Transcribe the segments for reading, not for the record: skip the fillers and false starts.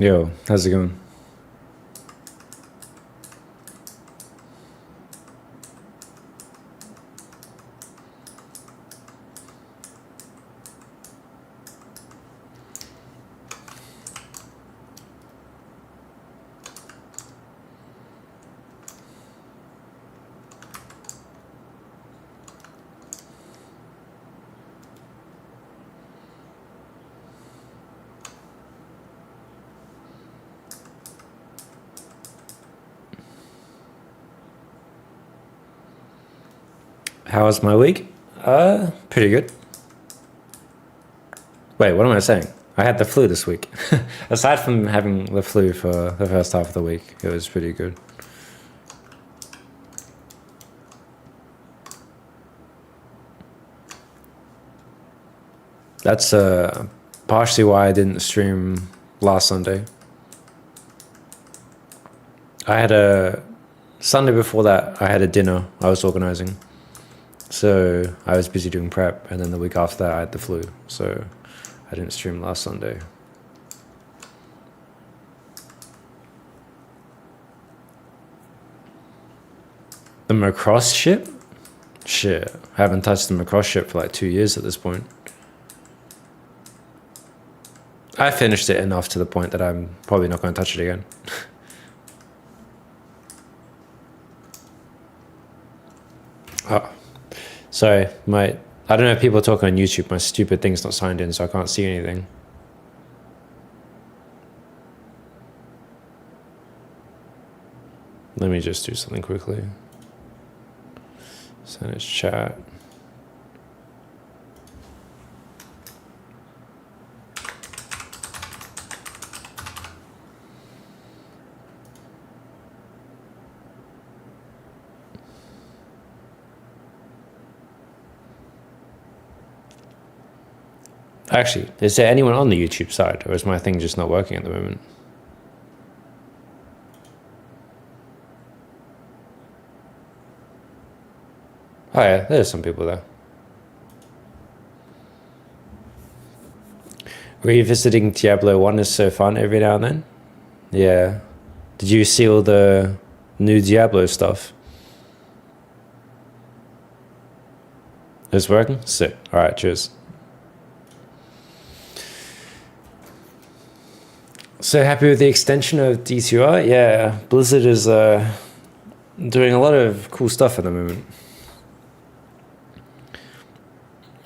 Yo, how's it going? How was my week? Pretty good. Wait, what am I saying? I had the flu this week. Aside from having the flu for the first half of the week, it was pretty good. That's partially why I didn't stream last Sunday. I had a Sunday before that, I had a dinner I was organizing. So I was busy doing prep, and then the week after that, I had the flu. So I didn't stream last Sunday. The Macross ship? Shit, I haven't touched the Macross ship for like 2 years at this point. I finished it enough to the point that I'm probably not going to touch it again. Oh, sorry, I don't know if people are talking on YouTube. My stupid thing's not signed in, so I can't see anything. Let me just do something quickly. Send its chat. Actually, is there anyone on the YouTube side, or is my thing just not working at the moment? Oh yeah, there's some people there. Revisiting Diablo 1 is so fun every now and then. Yeah. Did you see all the new Diablo stuff? It's working? Sick. Alright, cheers. So happy with the extension of D2R? Yeah, Blizzard is doing a lot of cool stuff at the moment.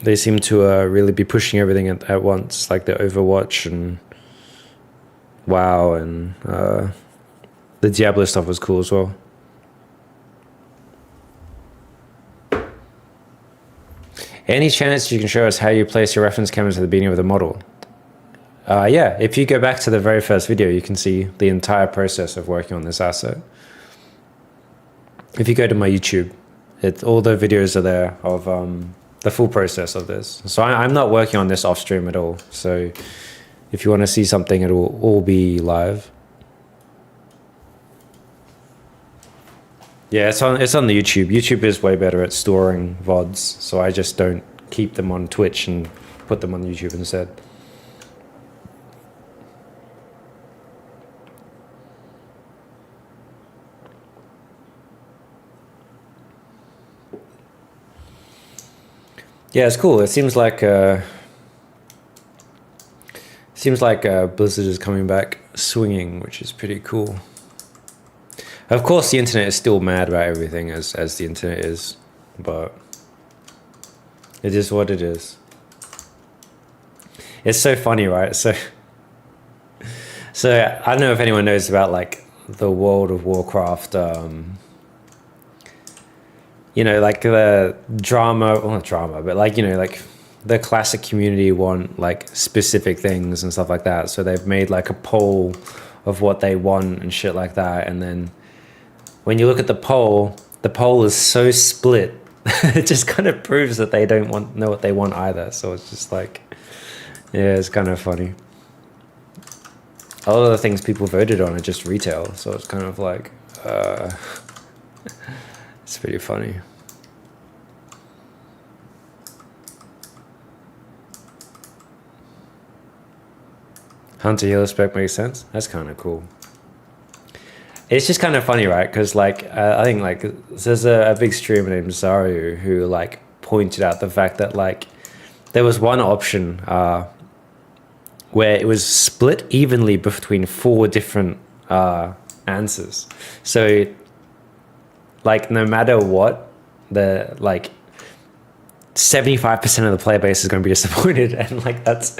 They seem to really be pushing everything at once, like the Overwatch and WoW, and the Diablo stuff was cool as well. Any chance you can show us how you place your reference cameras at the beginning of the model? Yeah, if you go back to the very first video, you can see the entire process of working on this asset. If you go to my YouTube, all the videos are there of the full process of this. So I'm not working on this off stream at all. So if you want to see something, it will all be live. Yeah, it's on the YouTube. YouTube is way better at storing VODs, so I just don't keep them on Twitch and put them on YouTube instead. Yeah, it's cool. It seems like Blizzard is coming back swinging, which is pretty cool. Of course, the internet is still mad about everything, as the internet is, but it is what it is. It's so funny, right? So I don't know if anyone knows about like the World of Warcraft. You know, like the drama, well, not drama, but like, you know, like the classic community want like specific things and stuff like that. So they've made like a poll of what they want and shit like that. And then when you look at the poll is so split. It just kind of proves that they don't know what they want either. So it's just like, yeah, it's kind of funny. A lot of the things people voted on are just retail. So it's kind of like, it's pretty funny. Hunter Healer spec makes sense. That's kind of cool. It's just kind of funny, right? Because like I think like there's a big streamer named Zaru who like pointed out the fact that like there was one option where it was split evenly between four different answers. So like no matter what, the like 75% of the player base is going to be disappointed, and like that's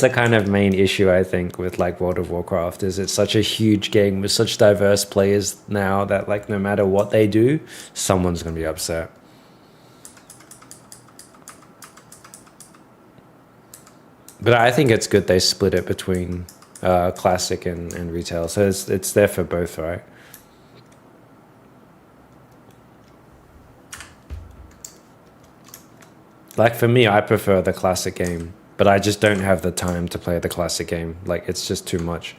the kind of main issue I think with like World of Warcraft is it's such a huge game with such diverse players now that like no matter what they do, someone's going to be upset. But I think it's good they split it between classic and retail, so it's there for both, right? Like for me, I prefer the classic game, but I just don't have the time to play the classic game. Like it's just too much.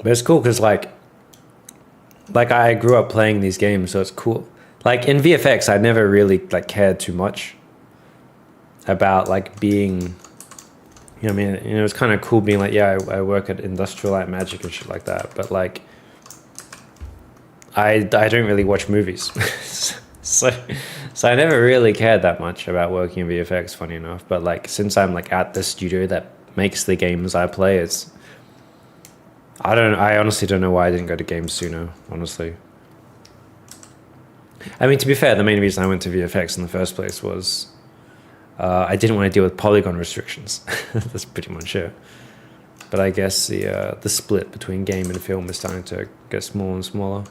But it's cool because like I grew up playing these games, so it's cool. Like in VFX, I never really like cared too much about like being, you know, what I mean, you know, it's kind of cool being like, yeah, I work at Industrial Light Magic and shit like that. But like, I don't really watch movies, so I never really cared that much about working in VFX. Funny enough, but like since I'm like at the studio that makes the games I play, it's I honestly don't know why I didn't go to games sooner, honestly. I mean, to be fair, the main reason I went to VFX in the first place was I didn't want to deal with polygon restrictions. That's pretty much it. But I guess the split between game and film is starting to get smaller and smaller.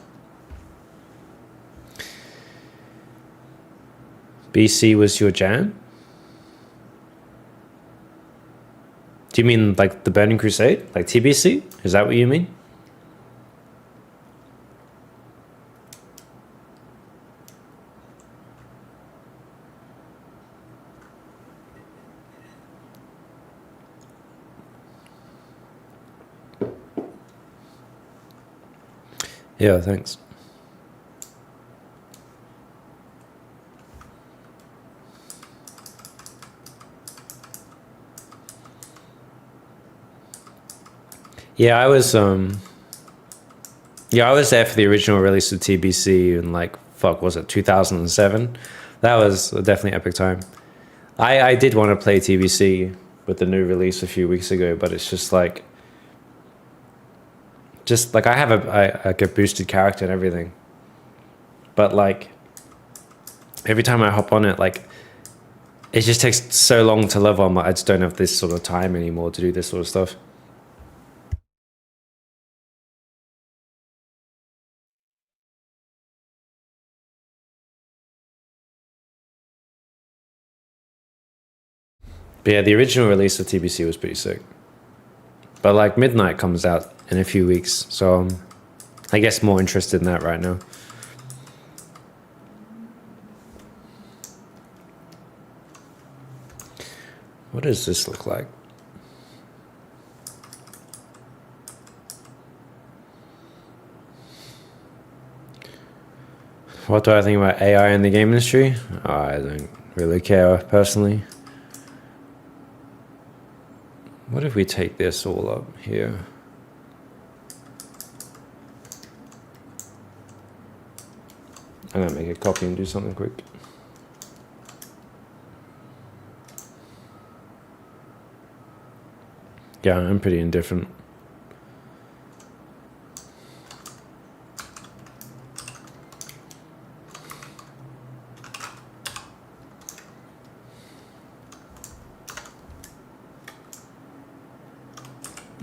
BC was your jam? Do you mean like the Burning Crusade? Like TBC? Is that what you mean? Yeah, thanks. Yeah, I was there for the original release of TBC in like fuck, was it 2007? That was definitely epic time. I did want to play TBC with the new release a few weeks ago, but it's just like I have like a boosted character and everything, but like every time I hop on it, like it just takes so long to level. I'm like, I just don't have this sort of time anymore to do this sort of stuff. But yeah, the original release of TBC was pretty sick. But like Midnight comes out in a few weeks, so I guess more interested in that right now. What does this look like? What do I think about AI in the game industry? I don't really care personally. What if we take this all up here? I'm gonna make a copy and do something quick. Yeah, I'm pretty indifferent.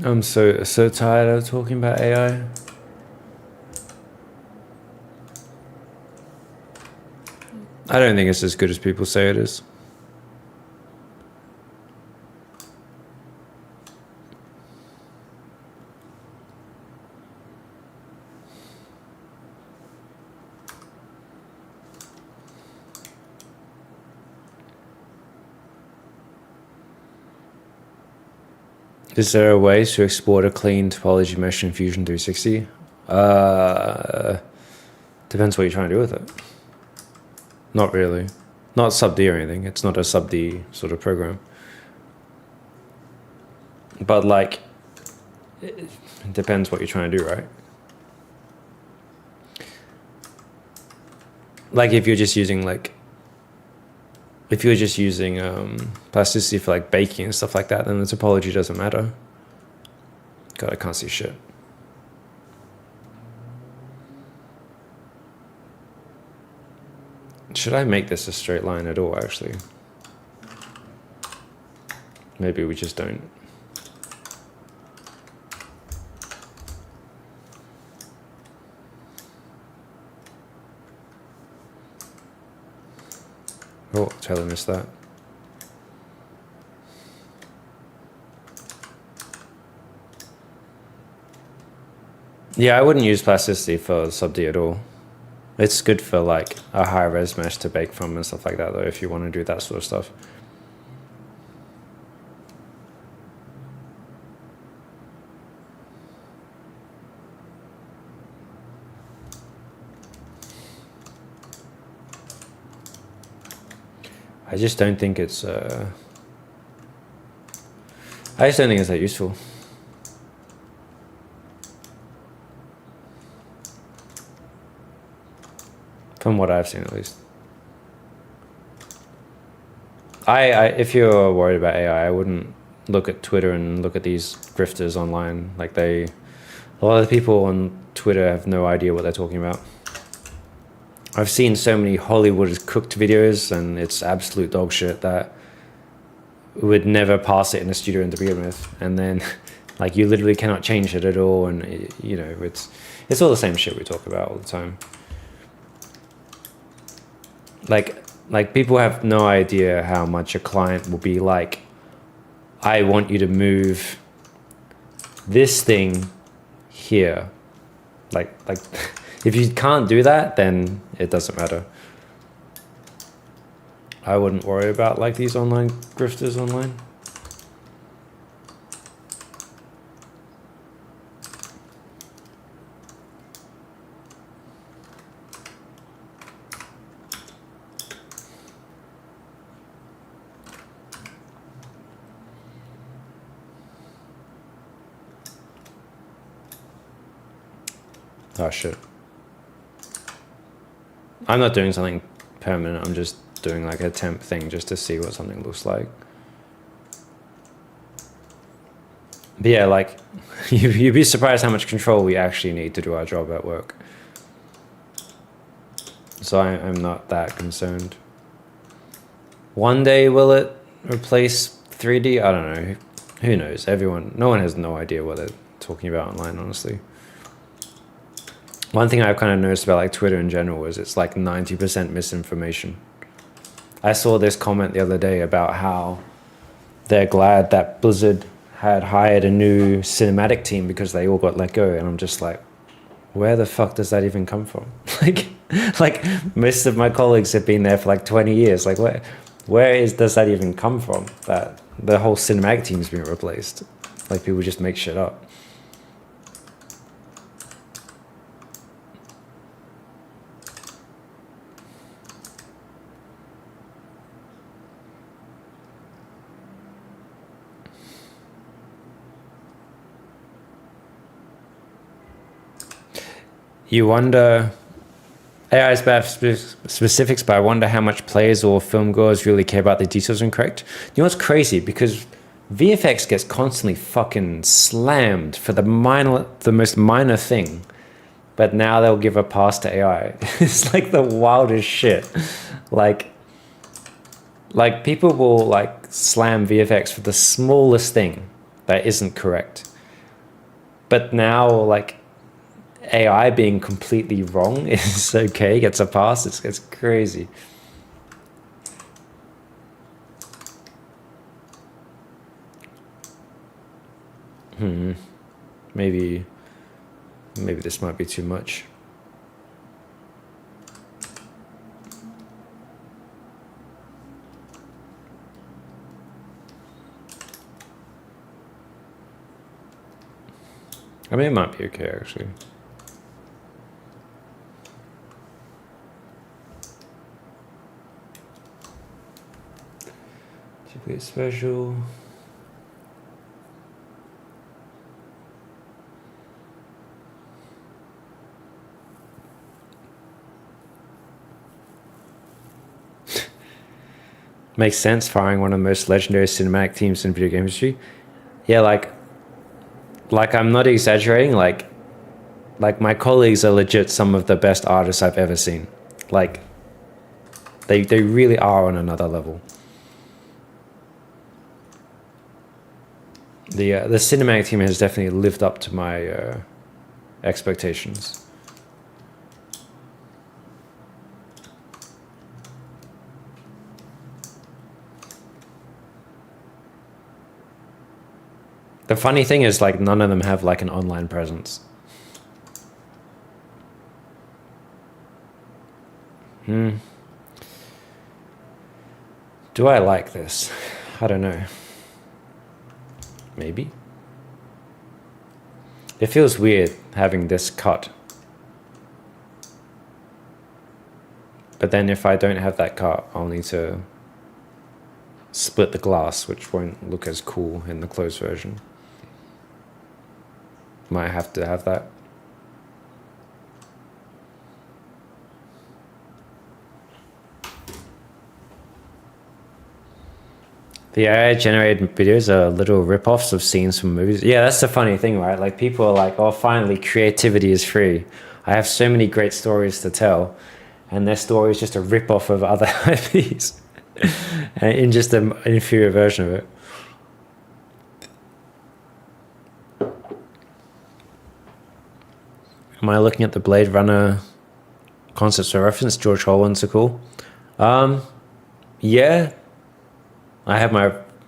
I'm so tired of talking about AI. I don't think it's as good as people say it is. Is there a way to export a clean topology mesh in Fusion 360? Depends what you're trying to do with it. Not really. Not sub-D or anything. It's not a sub-D sort of program. But like, it depends what you're trying to do, right? Like if you're just using plasticity for like baking and stuff like that, then the topology doesn't matter. God, I can't see shit. Should I make this a straight line at all, actually? Maybe we just don't. Oh, totally missed that. Yeah, I wouldn't use plasticity for sub-D at all. It's good for like a high res mesh to bake from and stuff like that, though, if you want to do that sort of stuff. I just don't think it's I just don't think it's that useful. From what I've seen, at least. If you're worried about AI, I wouldn't look at Twitter and look at these grifters online. Like a lot of the people on Twitter have no idea what they're talking about. I've seen so many Hollywood cooked videos, and it's absolute dog shit that would never pass it in a studio to begin with. And then, like, you literally cannot change it at all, and you know, it's all the same shit we talk about all the time. Like people have no idea how much a client will be like, I want you to move this thing here. Like if you can't do that, then it doesn't matter. I wouldn't worry about like these online grifters online. Oh shit. I'm not doing something permanent, I'm just doing like a temp thing just to see what something looks like. But yeah, like, you'd be surprised how much control we actually need to do our job at work. So I'm not that concerned. One day will it replace 3D? I don't know. Who knows? No one has no idea what they're talking about online, honestly. One thing I've kind of noticed about like Twitter in general is it's like 90% misinformation. I saw this comment the other day about how they're glad that Blizzard had hired a new cinematic team because they all got let go, and I'm just like, where the fuck does that even come from? like most of my colleagues have been there for like 20 years. Like does that even come from? That the whole cinematic team's been replaced. Like people just make shit up. You wonder, AI is bad for specifics, but I wonder how much players or film goers really care about the details incorrect. You know what's crazy? Because VFX gets constantly fucking slammed for the most minor thing, but now they'll give a pass to AI. It's like the wildest shit. Like people will like slam VFX for the smallest thing that isn't correct. But now like AI being completely wrong is okay, gets a pass. It's crazy. Maybe this might be too much. I mean, it might be okay, actually. Typically special. Makes sense, firing one of the most legendary cinematic teams in video game history. Yeah, like I'm not exaggerating. Like my colleagues are legit some of the best artists I've ever seen. Like they really are on another level. The cinematic team has definitely lived up to my expectations. The funny thing is, like, none of them have like an online presence. Do I like this? I don't know. Maybe. It feels weird having this cut. But then if I don't have that cut, I'll need to split the glass, which won't look as cool in the closed version. Might have to have that. The AI-generated videos are little rip-offs of scenes from movies. Yeah, that's the funny thing, right? Like, people are like, oh, finally, creativity is free. I have so many great stories to tell, and their story is just a rip-off of other IPs in just an inferior version of it. Am I looking at the Bladerunner concepts for reference? George Hall ones are cool. Yeah. I have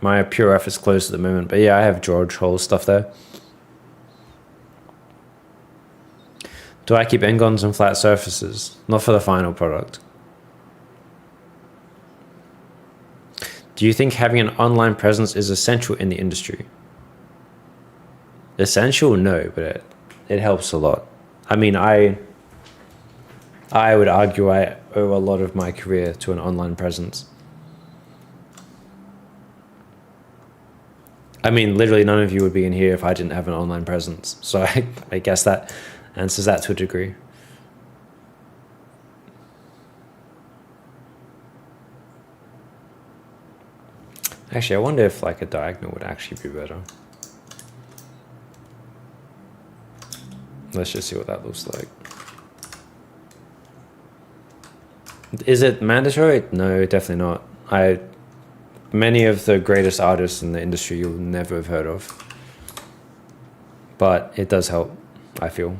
my pure reference closed at the moment, but yeah, I have George Hall stuff there. Do I keep engons on flat surfaces? Not for the final product. Do you think having an online presence is essential in the industry? Essential? No, but it helps a lot. I mean, I would argue I owe a lot of my career to an online presence. I mean, literally none of you would be in here if I didn't have an online presence. So I guess that answers that to a degree. Actually, I wonder if like a diagonal would actually be better. Let's just see what that looks like. Is it mandatory? No, definitely not. Many of the greatest artists in the industry you'll never have heard of. But it does help, I feel.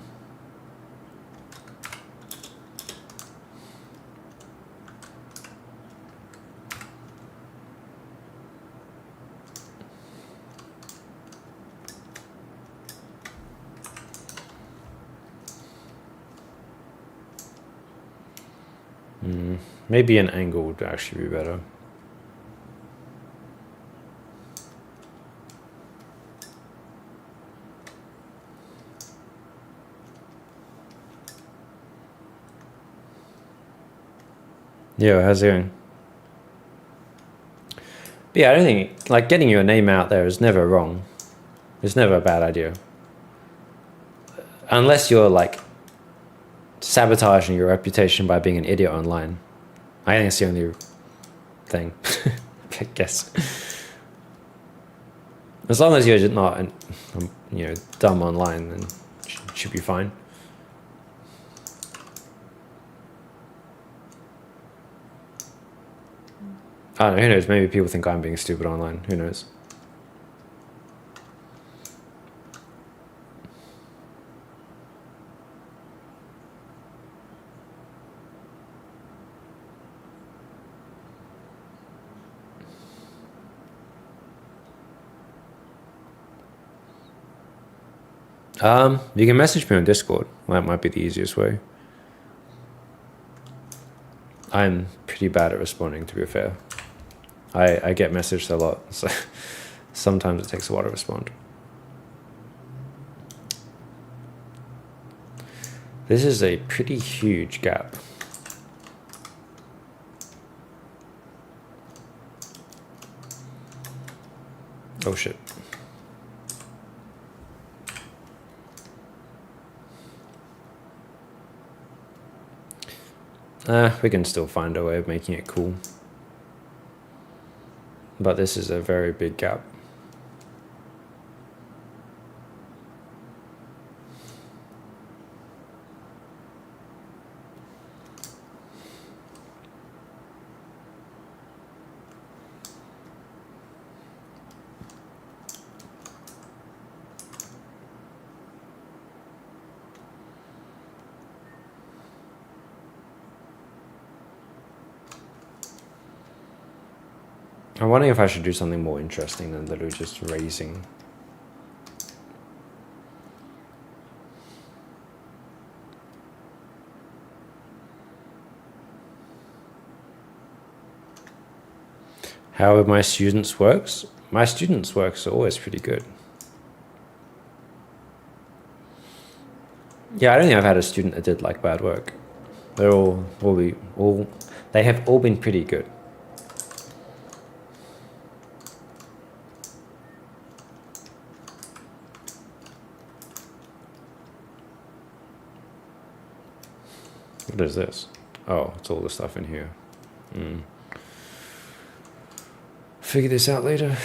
Maybe an angle would actually be better. Yeah, how's it going? But yeah, I don't think, like, getting your name out there is never wrong. It's never a bad idea. Unless you're, like, sabotaging your reputation by being an idiot online. I think it's the only thing, I guess. As long as you're not, dumb online, then it should be fine. I don't know, who knows? Maybe people think I'm being stupid online. Who knows? You can message me on Discord. That might be the easiest way. I'm pretty bad at responding, to be fair. I get messaged a lot, so sometimes it takes a while to respond. This is a pretty huge gap. Oh shit. We can still find a way of making it cool. But this is a very big gap. I'm wondering if I should do something more interesting than literally just raising. How are my students' works? My students' works are always pretty good. Yeah, I don't think I've had a student that did like bad work. They're they have all been pretty good. What is this? Oh, it's all the stuff in here. Figure this out later.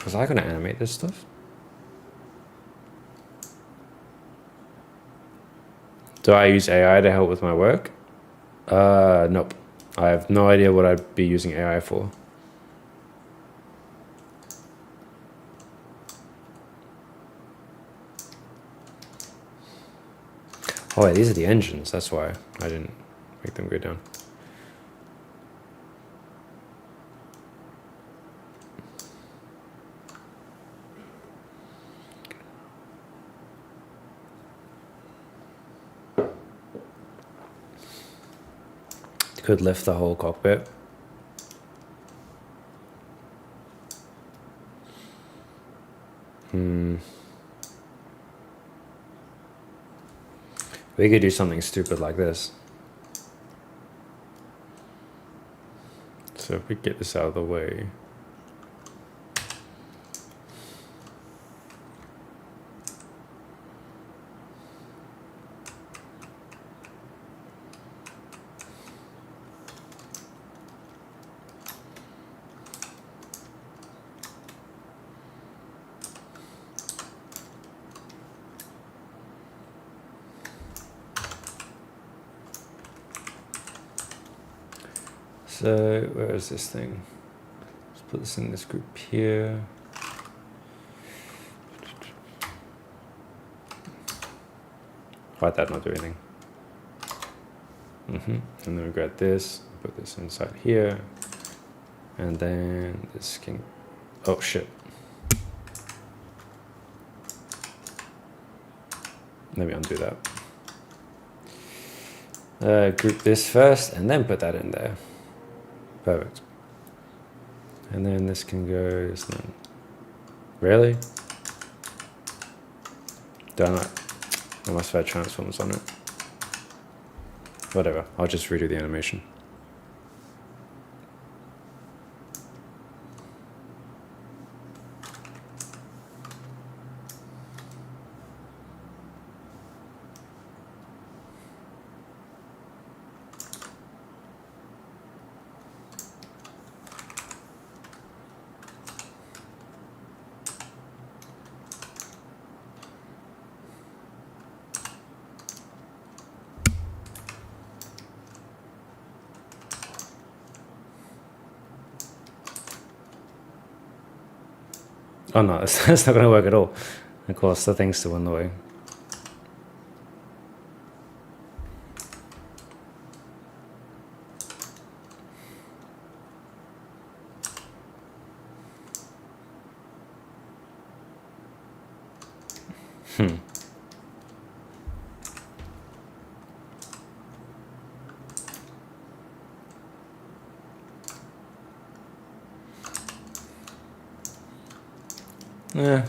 Was I gonna animate this stuff? Do I use AI to help with my work? Nope. I have no idea what I'd be using AI for. Oh wait, these are the engines. That's why I didn't make them go down. Could lift the whole cockpit. We could do something stupid like this. So if we get this out of the way. So where is this thing? Let's put this in this group here. Why'd that not do anything? And then we grab this, put this inside here, and then this can. Oh shit! Let me undo that. Group this first, and then put that in there. Perfect. And then this can go. Really? Don't know. I must have had transforms on it. Whatever. I'll just redo the animation. Oh no, that's not going to work at all. Of course, the thing's still in the way.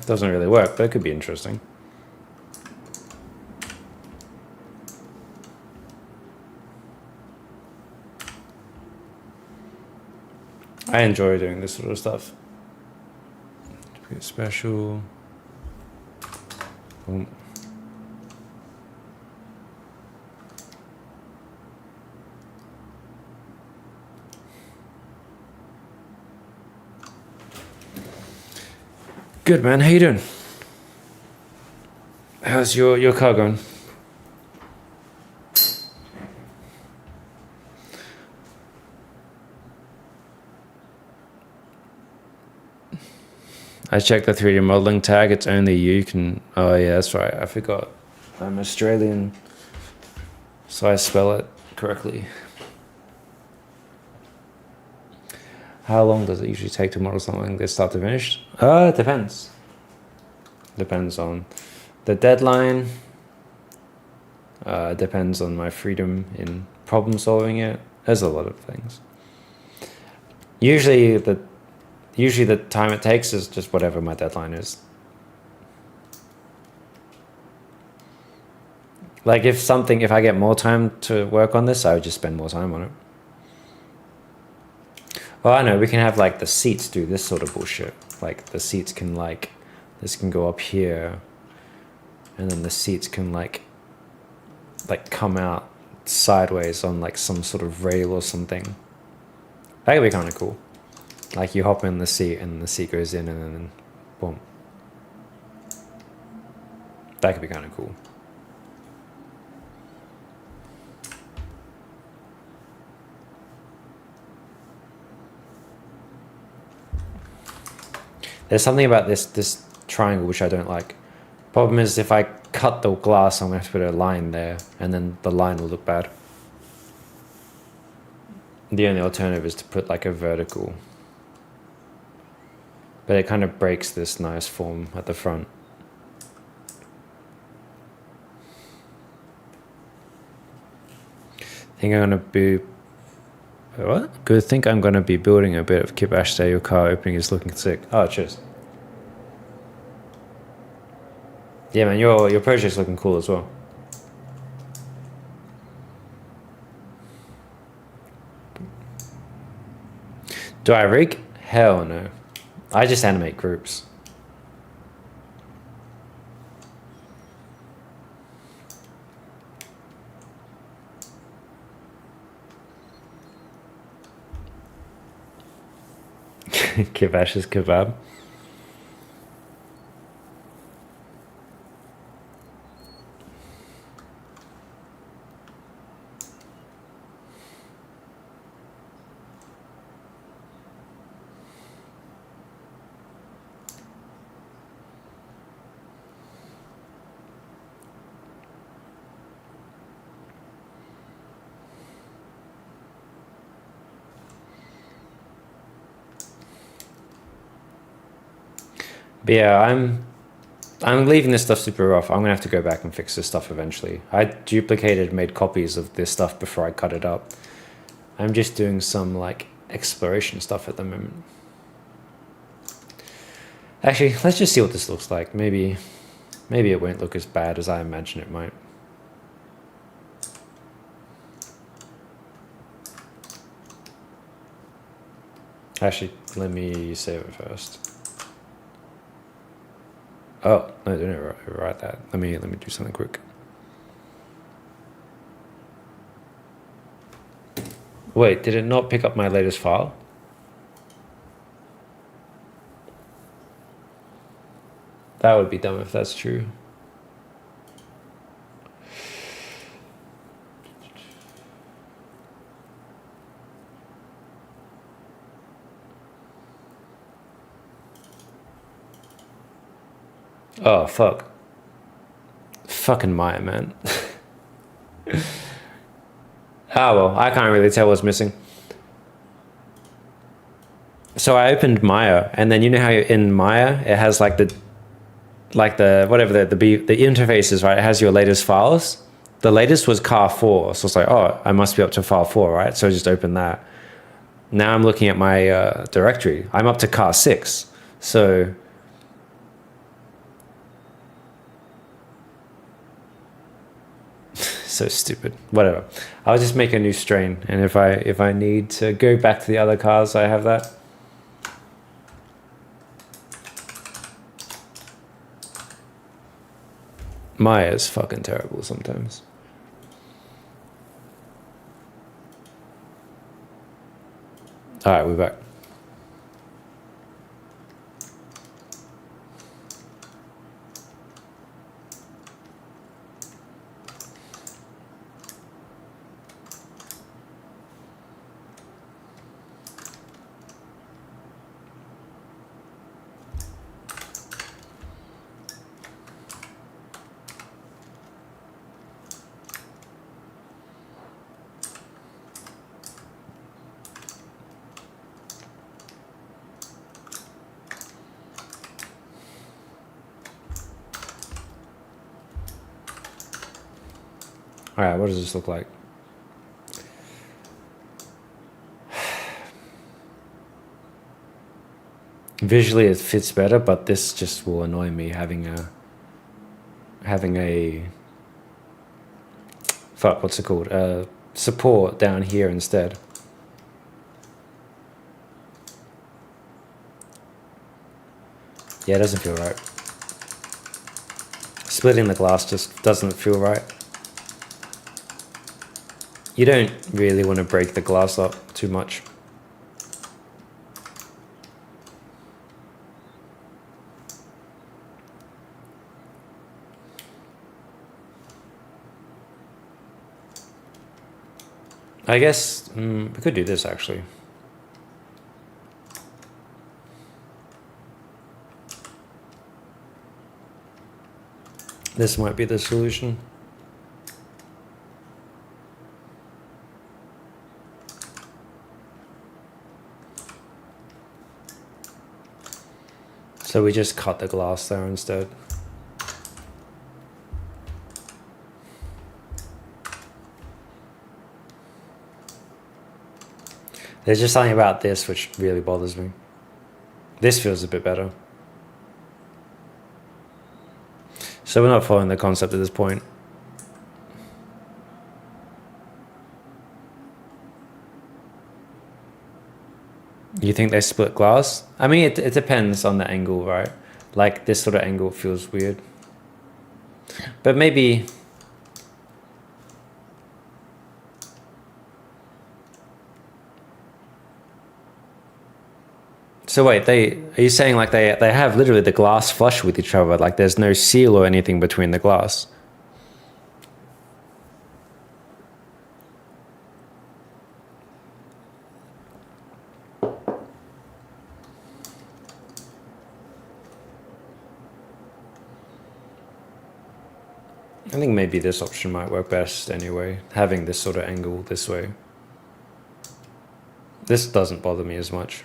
Doesn't really work, but it could be interesting. I enjoy doing this sort of stuff. Special. Boom. Good, man. How you doing? How's your car going? I checked the 3D modeling tag. It's only you can. Oh yeah, that's right. I forgot. I'm Australian, so I spell it correctly. How long does it usually take to model something this start to finish? It depends. Depends on the deadline. Depends on my freedom in problem solving it. There's a lot of things. Usually the time it takes is just whatever my deadline is. Like if I get more time to work on this, I would just spend more time on it. Well, I know, we can have like the seats do this sort of bullshit. Like the seats can like, this can go up here, and then the seats can like come out sideways on like some sort of rail or something. That could be kind of cool. Like you hop in the seat and the seat goes in and then boom. That could be kind of cool. There's something about this triangle which I don't like. Problem is if I cut the glass, I'm going to have to put a line there, and then the line will look bad. The only alternative is to put like a vertical. But it kind of breaks this nice form at the front. Think I'm going to be... What? Good. Think I'm going to be building a bit of Kip Ashday. Your car opening is looking sick. Oh, cheers. Yeah, man, your project's looking cool as well. Do I rig? Hell no. I just animate groups. Kivash's kebab. But yeah, I'm leaving this stuff super rough. I'm gonna have to go back and fix this stuff eventually. I duplicated, made copies of this stuff before I cut it up. I'm just doing some like exploration stuff at the moment. Actually, let's just see what this looks like. Maybe it won't look as bad as I imagine it might. Actually, let me save it first. Oh, no, don't write that. Let me do something quick. Wait, did it not pick up my latest file? That would be dumb if that's true. Oh, fuck. Fucking Maya, man. Ah, well, I can't really tell what's missing. So I opened Maya, and then you know how in Maya, it has like the... like the whatever the interface is, right? It has your latest files. The latest was car 4, so it's like, oh, I must be up to file 4, right? So I just open that. Now I'm looking at my directory. I'm up to car 6, so so stupid. Whatever. I'll just make a new strain, and if I need to go back to the other cars, I have that. Maya's fucking terrible sometimes. All right, we're back. All right, what does this look like? Visually it fits better, but this just will annoy me having a fuck, what's it called? Support down here instead. Yeah, it doesn't feel right. Splitting the glass just doesn't feel right. You don't really want to break the glass up too much. I guess we could do this actually. This might be the solution. So we just cut the glass there instead. There's just something about this which really bothers me. This feels a bit better. So we're not following the concept at this point. You think they split glass? I mean, it depends on the angle, right? Like this sort of angle feels weird. But maybe... So wait, are you saying like they have literally the glass flush with each other, like there's no seal or anything between the glass? I think maybe this option might work best anyway, having this sort of angle this way. This doesn't bother me as much.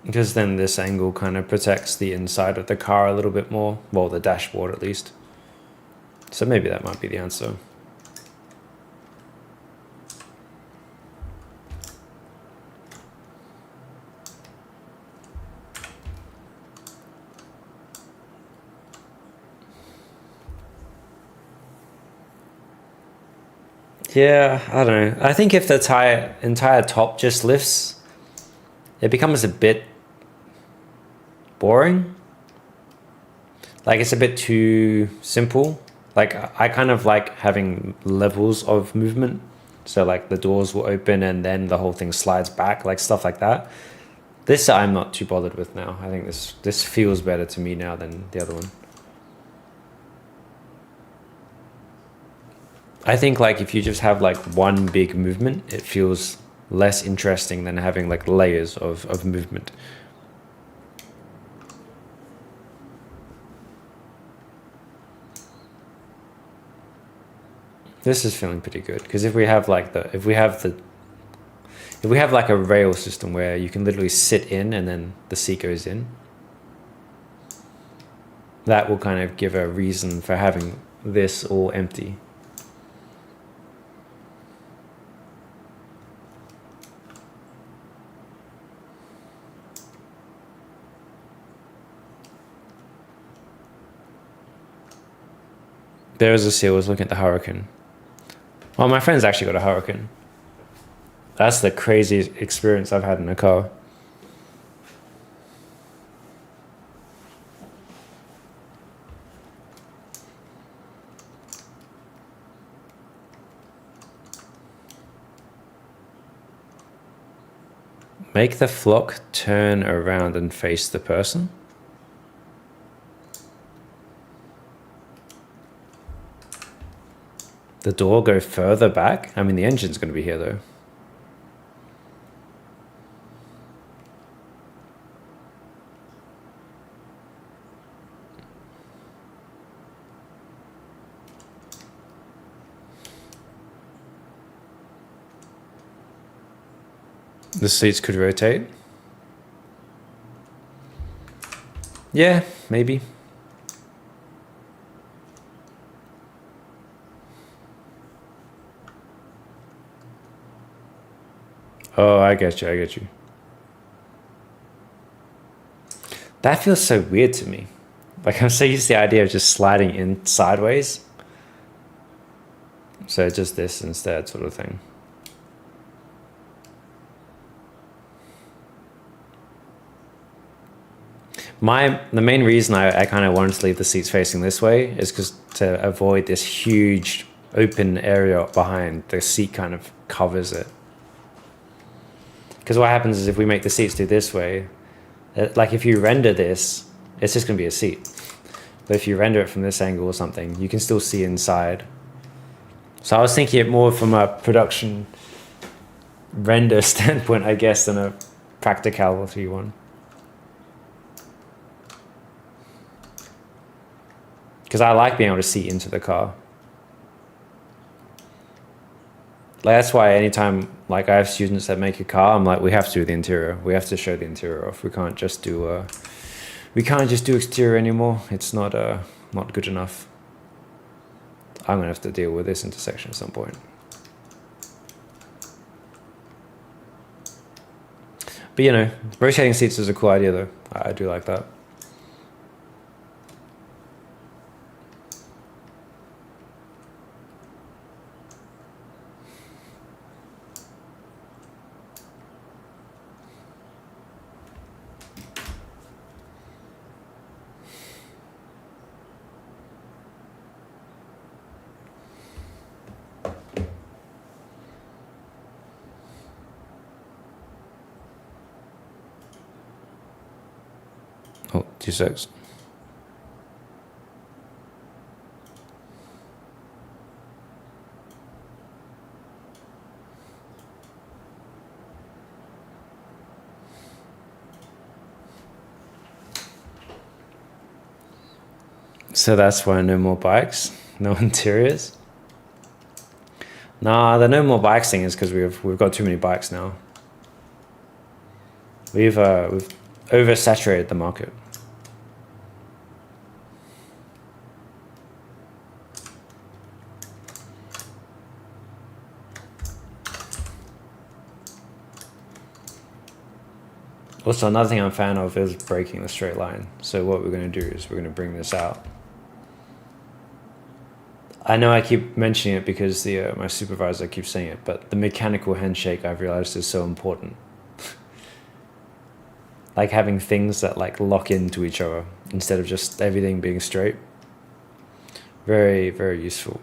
Because then this angle kind of protects the inside of the car a little bit more. Well, the dashboard at least. So maybe that might be the answer. Yeah, I don't know. I think if the entire top just lifts, it becomes a bit boring. Like it's a bit too simple. Like I kind of like having levels of movement. So like the doors will open and then the whole thing slides back, like stuff like that. This I'm not too bothered with now. I think this feels better to me now than the other one. I think like if you just have like one big movement, it feels less interesting than having like layers of movement. This is feeling pretty good because if we have the If we have like a rail system where you can literally sit in and then the seat goes in, that will kind of give a reason for having this all empty. There is a seal. I was looking at the Hurricane. Well, my friend's actually got a Hurricane. That's the craziest experience I've had in a car. Make the flock turn around and face the person. The door go further back? I mean, the engine's going to be here though. The seats could rotate. Yeah, maybe. Oh, I get you, I get you. That feels so weird to me. Like, I'm so used to the idea of just sliding in sideways. So just this instead, sort of thing. The main reason I kind of wanted to leave the seats facing this way is because to avoid this huge open area behind, the seat kind of covers it. Because what happens is if we make the seats do this way, like if you render this, it's just going to be a seat. But if you render it from this angle or something, you can still see inside. So I was thinking it more from a production render standpoint, I guess, than a practicality one. Because I like being able to see into the car. Like that's why anytime like I have students that make a car, I'm like, we have to do the interior. We have to show the interior off. We can't just do exterior anymore. It's not good enough. I'm gonna have to deal with this intersection at some point. But you know, rotating seats is a cool idea though. I do like that. Oh, 2 secs. So that's why no more bikes, no interiors. Nah, the no more bikes thing is because we've got too many bikes now. We've oversaturated the market. Also, another thing I'm a fan of is breaking the straight line. So what we're going to do is we're going to bring this out. I know I keep mentioning it because my supervisor keeps saying it, but the mechanical handshake I've realized is so important. Like having things that like lock into each other instead of just everything being straight. Very, very useful.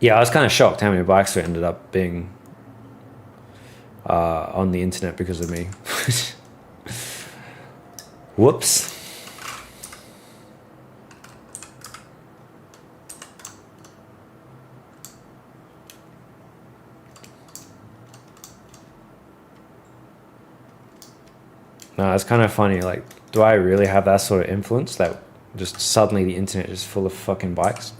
Yeah, I was kind of shocked how many bikes we ended up being on the internet because of me. Whoops. No, it's kind of funny. Like, do I really have that sort of influence that just suddenly the internet is full of fucking bikes?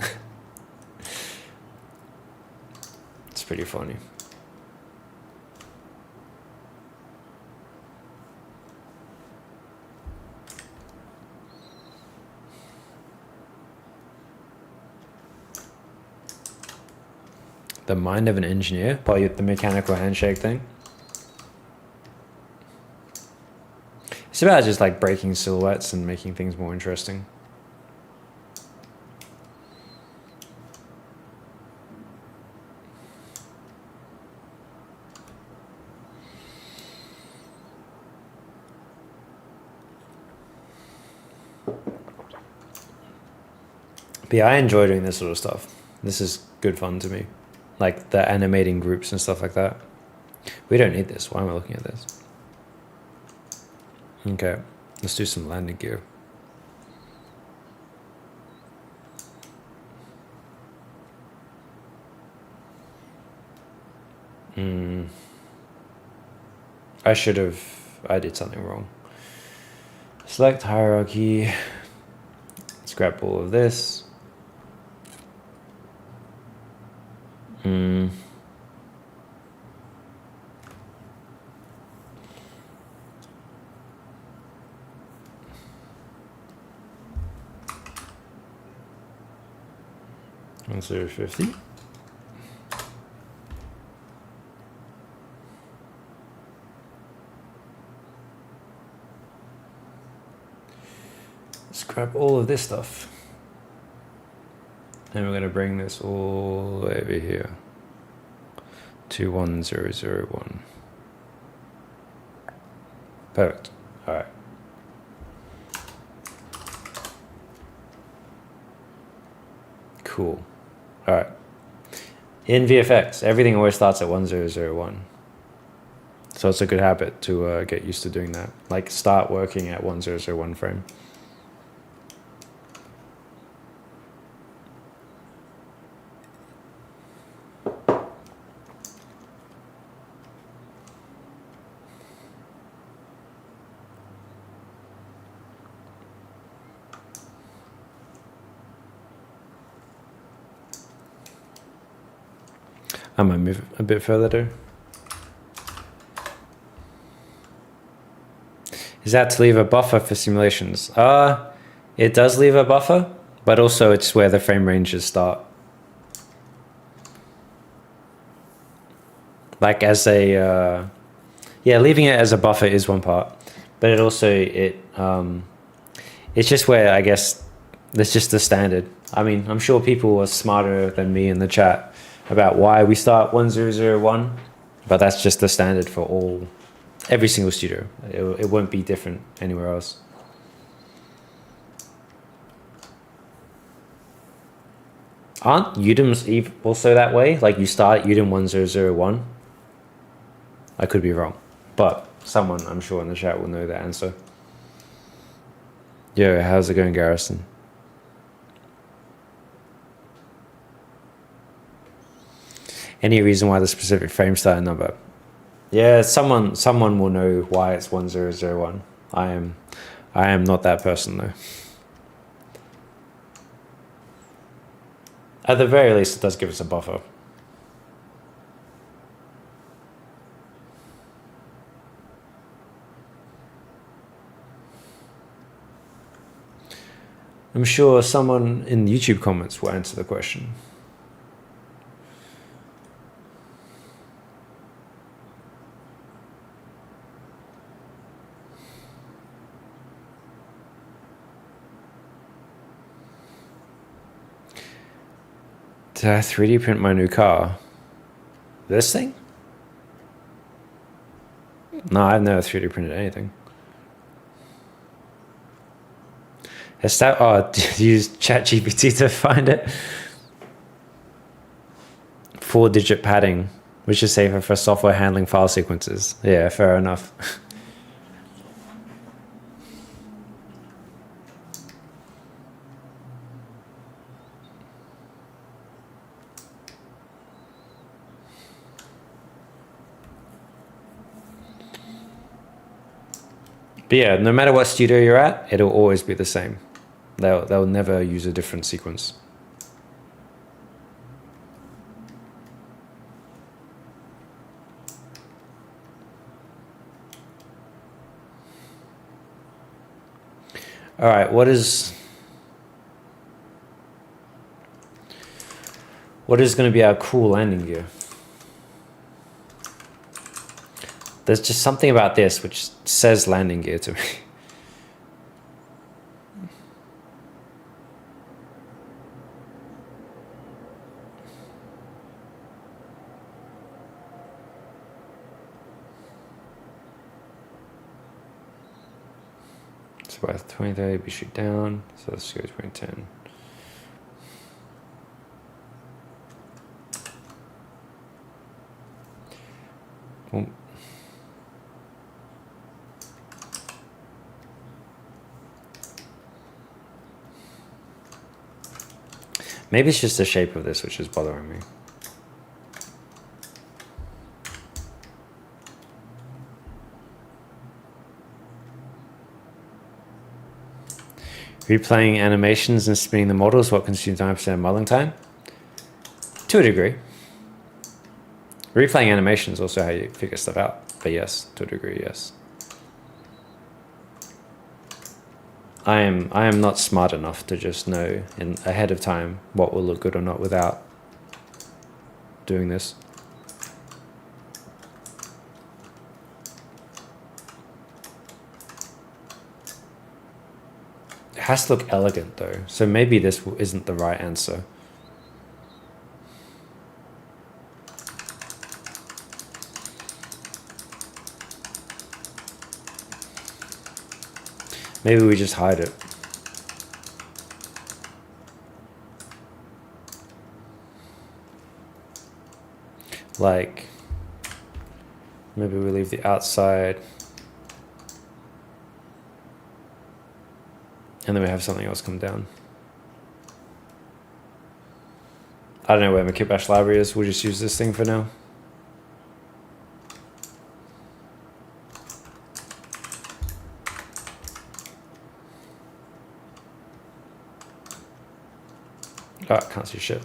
It's pretty funny. The mind of an engineer, by the mechanical handshake thing. It's about just like breaking silhouettes and making things more interesting. But yeah, I enjoy doing this sort of stuff. This is good fun to me. Like the animating groups and stuff like that. We don't need this. Why am I looking at this? Okay, let's do some landing gear. I did something wrong. Select hierarchy. Scrap all of this. And so 50. Scrap all of this stuff. And we're going to bring this all over here to 1001. Perfect. All right. Cool. All right. In VFX, everything always starts at 1001. So it's a good habit to get used to doing that. Like start working at 1001 frame. I might move a bit further too. Is that to leave a buffer for simulations? It does leave a buffer, but also it's where the frame ranges start. Like as a, yeah, leaving it as a buffer is one part, but it also, it's just where I guess that's just the standard. I mean, I'm sure people are smarter than me in the chat about why we start 1001, but that's just the standard for every single studio. It won't be different anywhere else. Aren't UDIMs also that way? Like you start UDIM 1001? I could be wrong, but someone I'm sure in the chat will know the answer. Yo, how's it going, Garrison? Any reason why the specific frame start number? Yeah, someone will know why it's 1001. I am not that person though. At the very least, it does give us a buffer. I'm sure someone in the YouTube comments will answer the question. Did I 3D print my new car? This thing? No, I've never 3D printed anything. Did you use ChatGPT to find it? 4-digit padding, which is safer for software handling file sequences. Yeah, fair enough. But yeah, no matter what studio you're at, it'll always be the same. They'll never use a different sequence. All right, what is going to be our cool landing gear? There's just something about this which says landing gear to me. So by 2030, we shoot down. So let's go 2010. Boom. Maybe it's just the shape of this which is bothering me. Replaying animations and spinning the models, what consumes 9% of modeling time? To a degree. Replaying animations is also how you figure stuff out. But yes, to a degree, yes. I am not smart enough to just know ahead of time what will look good or not without doing this. It has to look elegant though, so maybe this isn't the right answer. Maybe we just hide it. Like, maybe we leave the outside. And then we have something else come down. I don't know where my Kitbash library is. We'll just use this thing for now. Oh, I can't see shit.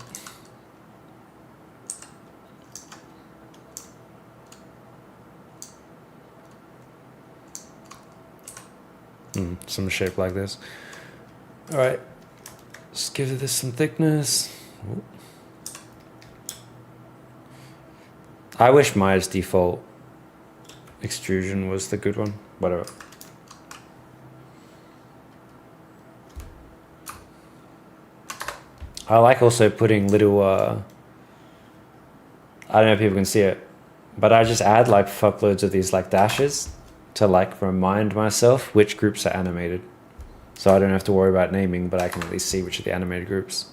Some shape like this. All right, just give this some thickness. Ooh. I wish Maya's default extrusion was the good one. Whatever. I like also putting little, I don't know if people can see it, but I just add like fuckloads of these like dashes to like remind myself which groups are animated. So I don't have to worry about naming, but I can at least see which are the animated groups.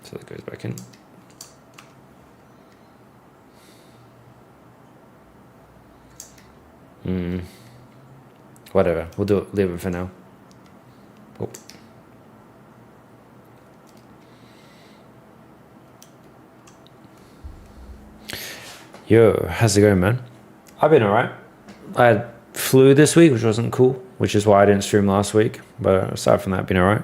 So that goes back in. Whatever, we'll do it, leave it for now. Oh. Yo, how's it going, man? I've been alright. I had flu this week, which wasn't cool, which is why I didn't stream last week. But aside from that, been alright.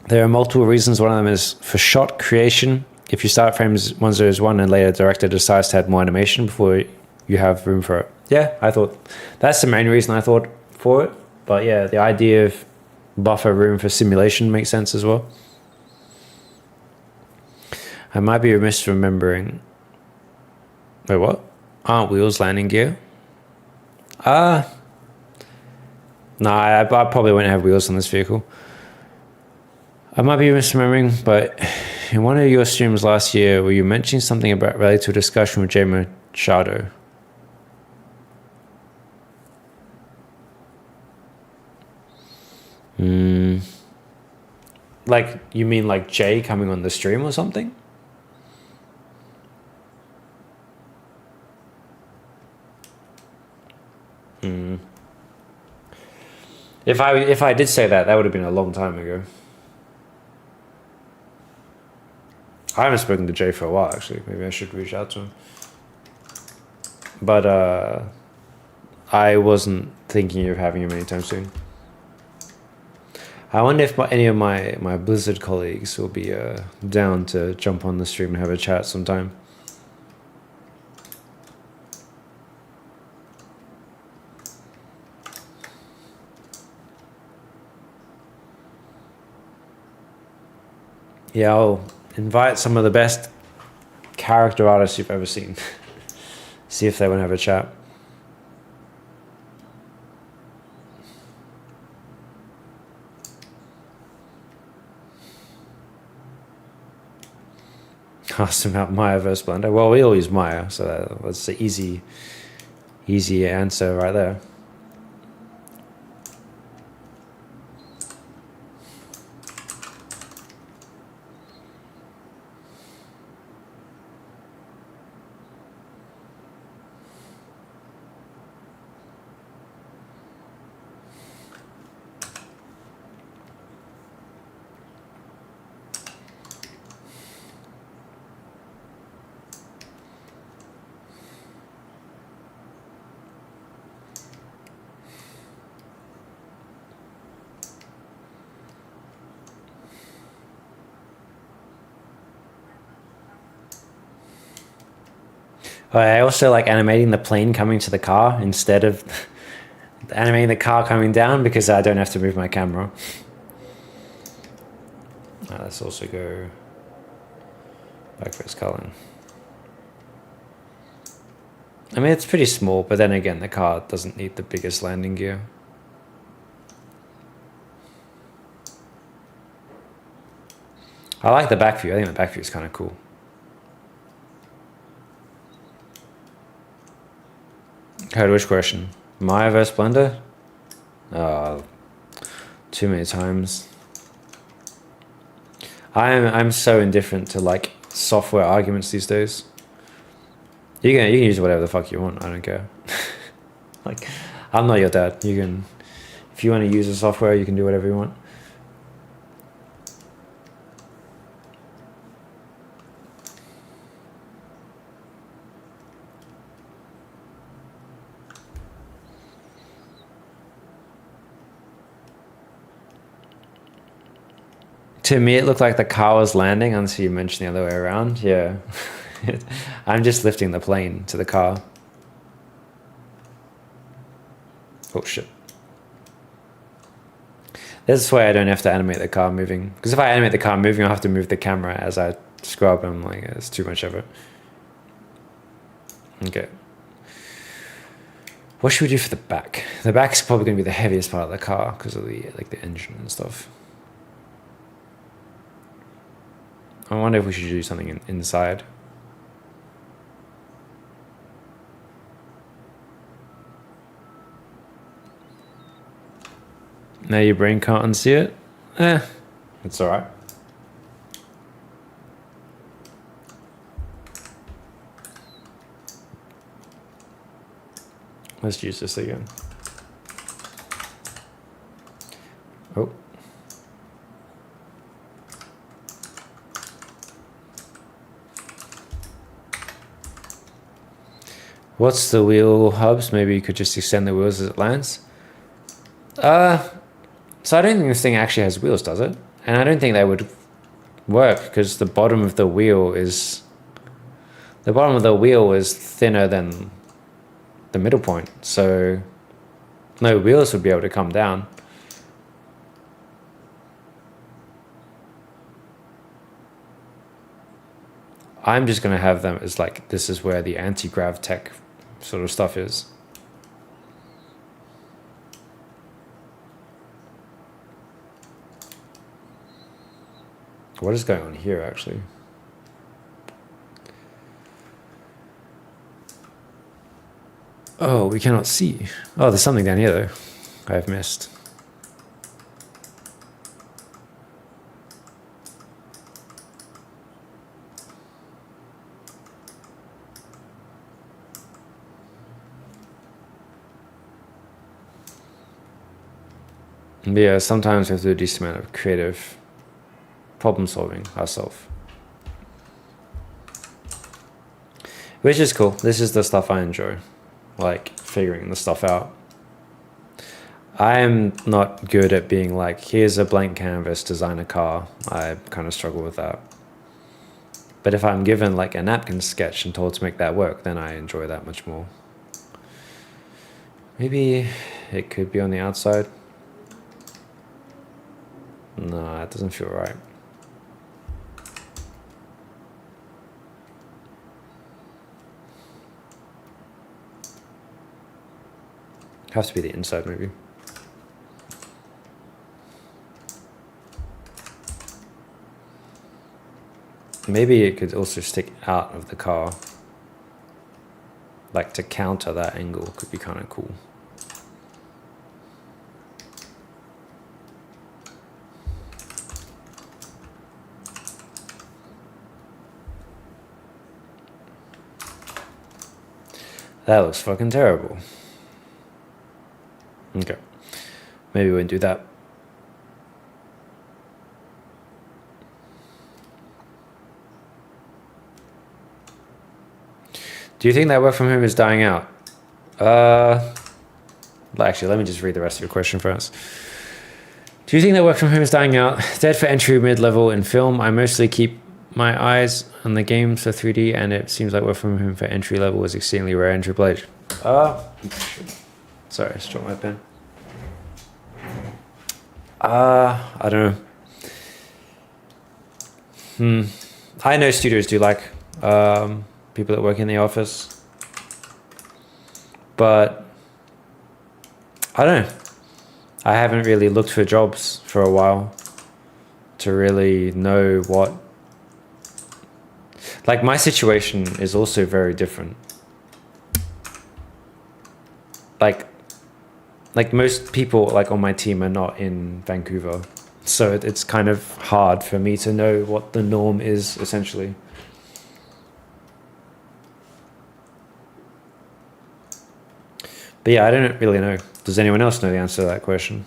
There are multiple reasons. One of them is for shot creation. If you start frames 101 and later director decides to add more animation before you have room for it. Yeah, I thought that's the main reason I thought for it. But yeah, the idea of buffer room for simulation makes sense as well. I might be remiss remembering. Wait, what? Aren't wheels landing gear? No, I probably won't have wheels on this vehicle. I might be misremembering, but in one of your streams last year, were you mentioning something about related to a discussion with Jay Machado? Like, you mean like Jay coming on the stream or something? If I did say that, that would have been a long time ago. I haven't spoken to Jay for a while, actually. Maybe I should reach out to him. But I wasn't thinking of having him anytime soon. I wonder if any of my Blizzard colleagues will be down to jump on the stream and have a chat sometime. Yeah, I'll invite some of the best character artists you've ever seen. See if they want to have a chat. Asked him about Maya versus Blender. Well, we all use Maya, so that's the easy answer right there. I also like animating the plane coming to the car instead of animating the car coming down because I don't have to move my camera. Let's also go back for its culling. I mean, it's pretty small, but then again, the car doesn't need the biggest landing gear. I like the back view. I think the back view is kind of cool. Heard which question? Maya versus Blender? Too many times. I'm so indifferent to like software arguments these days. You can use whatever the fuck you want. I don't care. Like, I'm not your dad. You can, if you want to use the software, you can do whatever you want. To me, it looked like the car was landing until you mentioned the other way around. Yeah. I'm just lifting the plane to the car. Oh, shit. This way I don't have to animate the car moving. Because if I animate the car moving, I'll have to move the camera as I scrub, and I'm like, it's too much of it. Okay. What should we do for the back? The back's probably going to be the heaviest part of the car because of the engine and stuff. I wonder if we should do something inside. Now your brain can't unsee it? It's all right. Let's use this again. Oh. What's the wheel hubs? Maybe you could just extend the wheels as it lands. So I don't think this thing actually has wheels, does it? And I don't think they would work because the bottom of the wheel is thinner than the middle point. So no wheels would be able to come down. I'm just going to have them as like, this is where the anti-grav tech sort of stuff is. What is going on here, actually? Oh, we cannot see. Oh, there's something down here, though. I've missed. But yeah, sometimes we have to do a decent amount of creative problem solving ourselves. which is cool. This is the stuff I enjoy, like figuring the stuff out. I am not good at being like, here's a blank canvas, design a car. I kind of struggle with that. But if I'm given like a napkin sketch and told to make that work, then I enjoy that much more. Maybe it could be on the outside. No, it doesn't feel right. Has to be the inside, maybe. Maybe it could also stick out of the car. Like to counter that angle could be kind of cool. That looks fucking terrible. Okay. Maybe we won't do that. Do you think that work from home is dying out? Actually, let me just read the rest of your question first. Do you think that work from home is dying out? Dead for entry, mid-level in film. I mostly keep my eyes on the games for 3D, and it seems like work from home for entry level is exceedingly rare in Triple H. Sorry, I struck my pen. I don't know. I know studios do like people that work in the office, but I don't know. I haven't really looked for jobs for a while to really know what. Like my situation is also very different. Like most people like on my team are not in Vancouver, so it's kind of hard for me to know what the norm is essentially. But yeah, I don't really know. Does anyone else know the answer to that question?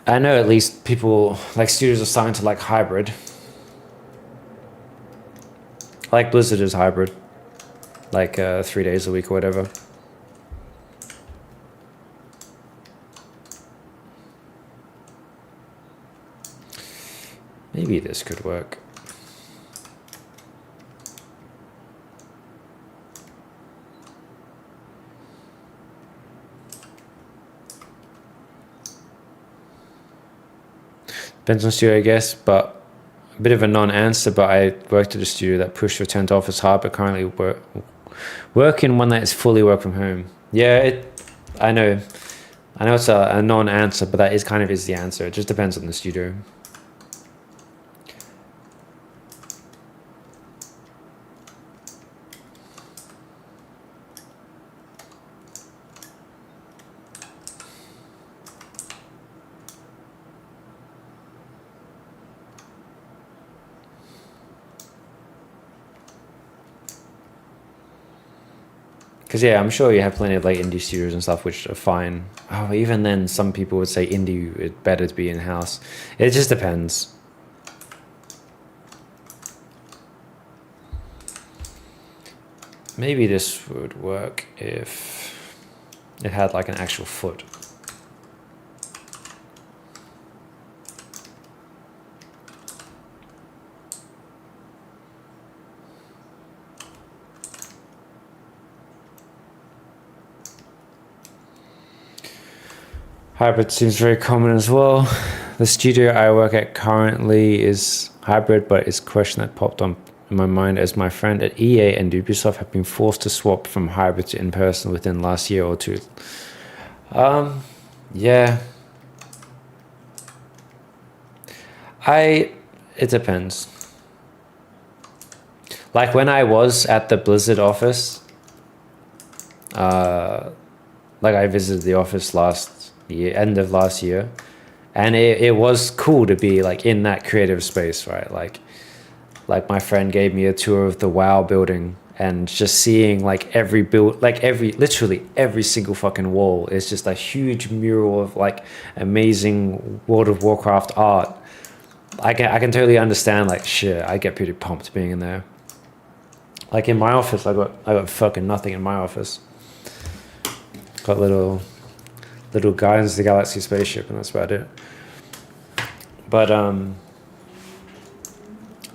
I know at least people, like studios are starting to like hybrid. Like Blizzard is hybrid. Like 3 days a week or whatever. Maybe this could work. Depends on studio, I guess, but a bit of a non-answer, but I worked at a studio that pushed return to office hard, but currently work in one that is fully work from home. Yeah, I know it's a non-answer, but that is kind of is the answer. It just depends on the studio. Because yeah, I'm sure you have plenty of like indie studios and stuff which are fine. Oh, even then, some people would say indie it's better to be in house. It just depends. Maybe this would work if it had like an actual foot. Hybrid seems very common as well. The studio I work at currently is hybrid, but it's a question that popped on in my mind as my friend at EA and Ubisoft have been forced to swap from hybrid to in-person within the last year or two. Yeah. It depends. Like when I was at the Blizzard office, like I visited the office end of last year, and it was cool to be like in that creative space, right? Like like my friend gave me a tour of the WoW building, and just seeing like every build, like literally every single fucking wall is just a huge mural of like amazing World of Warcraft art. I can totally understand, like, shit, I get pretty pumped being in there. Like in my office, I got fucking nothing in my office. Got little Guardians of the Galaxy spaceship, and that's about it. But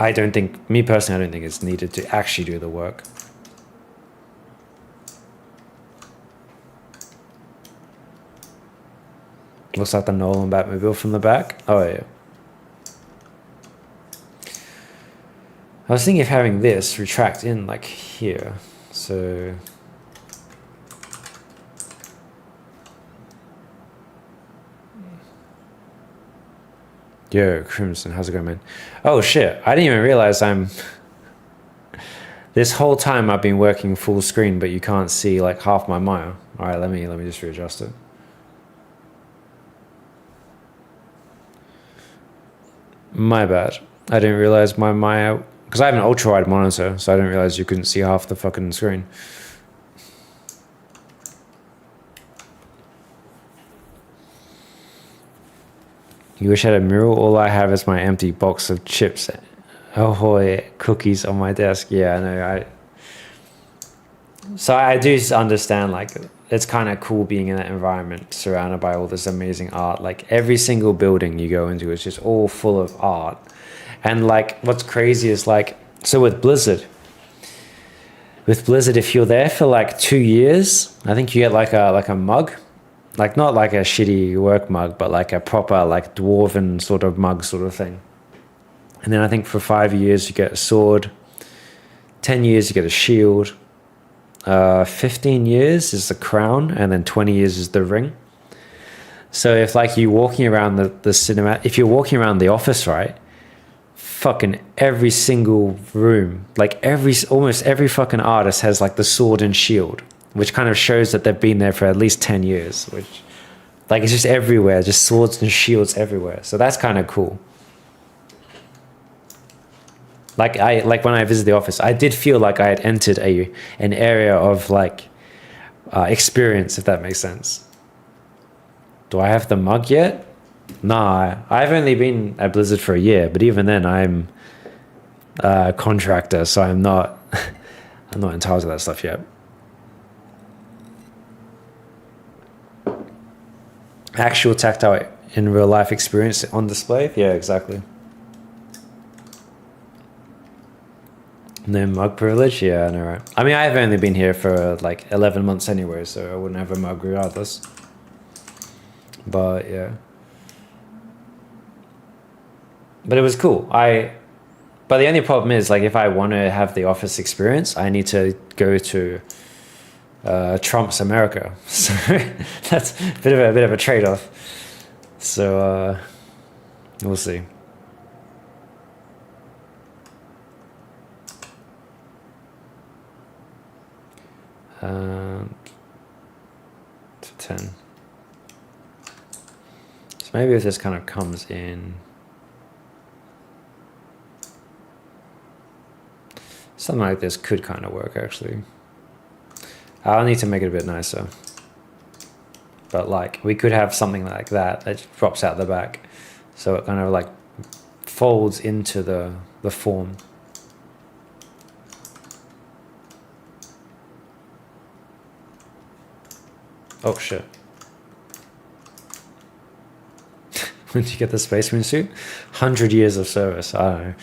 I don't think, me personally, I don't think it's needed to actually do the work. Looks like the Nolan Batmobile from the back. Oh yeah. I was thinking of having this retract in like here, so. Yo, Crimson, how's it going, man? Oh shit, I didn't even realize this whole time I've been working full screen, but you can't see like half my Maya. All right, let me just readjust it. My bad. I didn't realize my Maya, because I have an ultra wide monitor, so I didn't realize you couldn't see half the fucking screen. You wish I had a mural? All I have is my empty box of chips, ahoy cookies on my desk. Yeah, I know. So I do understand, like, it's kind of cool being in that environment surrounded by all this amazing art. Like every single building you go into is just all full of art. And like what's crazy is like, so with Blizzard, if you're there for like 2 years, I think you get like a mug. Like not like a shitty work mug, but like a proper like dwarven sort of mug sort of thing. And then I think for 5 years you get a sword. 10 years you get a shield. 15 years is the crown, and then 20 years is the ring. So if like you're walking around the cinema, if you're walking around the office, right, fucking every single room, like almost every fucking artist has like the sword and shield, which kind of shows that they've been there for at least 10 years, which like it's just everywhere, just swords and shields everywhere. So that's kind of cool. Like when I visited the office, I did feel like I had entered an area of like experience, if that makes sense. Do I have the mug yet? Nah, I've only been at Blizzard for a year, but even then I'm a contractor, so I'm not I'm not entitled to that stuff yet. Actual tactile in real life experience on display? Yeah, exactly. No mug privilege? Yeah, I know, right? I mean, I've only been here for like 11 months anyway, so I wouldn't have a mug regardless. But yeah. But it was cool. But the only problem is, like, if I want to have the office experience, I need to go to Trump's America. So that's a bit of a trade-off. So we'll see. To 10. So maybe if this kind of comes in, something like this could kind of work actually. I'll need to make it a bit nicer, but like we could have something like that drops out the back, so it kind of like folds into the form. Oh shit. When did you get the Space Marine suit? 100 years of service, I don't know.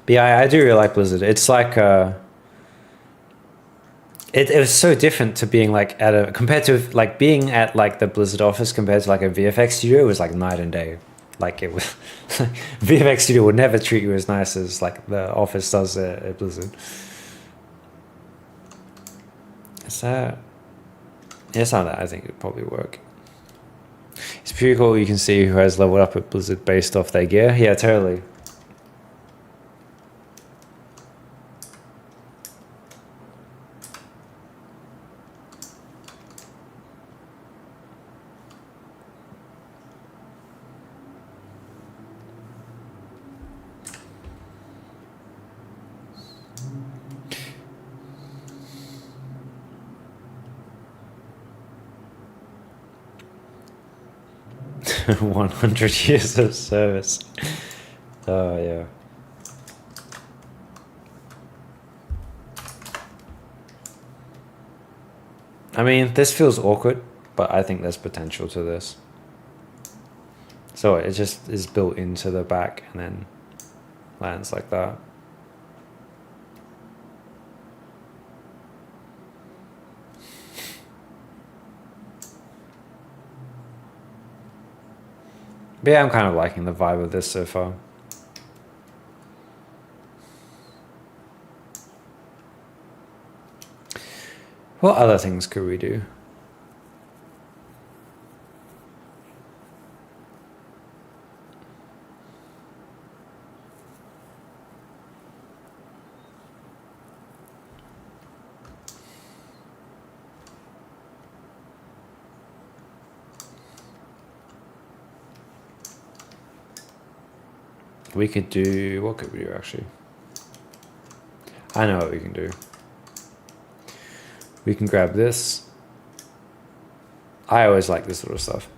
But yeah, I do really like Blizzard. It's like it was so different to being like compared to like being at like the Blizzard office compared to like a VFX studio. It was like night and day. Like it was VFX studio would never treat you as nice as like the office does at Blizzard. Is that? Yeah, it's not that. I think it'd probably work. It's pretty cool. You can see who has leveled up at Blizzard based off their gear. Yeah, totally. 100 years of service. Oh, yeah. I mean, this feels awkward, but I think there's potential to this. So it just is built into the back and then lands like that. But yeah, I'm kind of liking the vibe of this so far. What other things could we do? We could do, what could we do actually? I know what we can do. We can grab this. I always like this sort of stuff.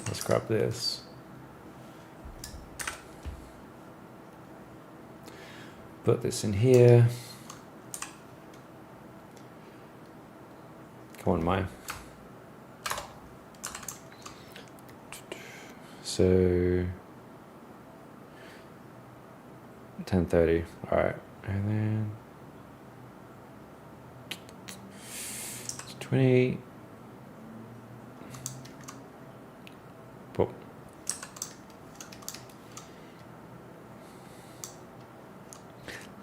Let's grab this. Put this in here. Come on, Maya. So 10:30. All right, and then 20. Boom.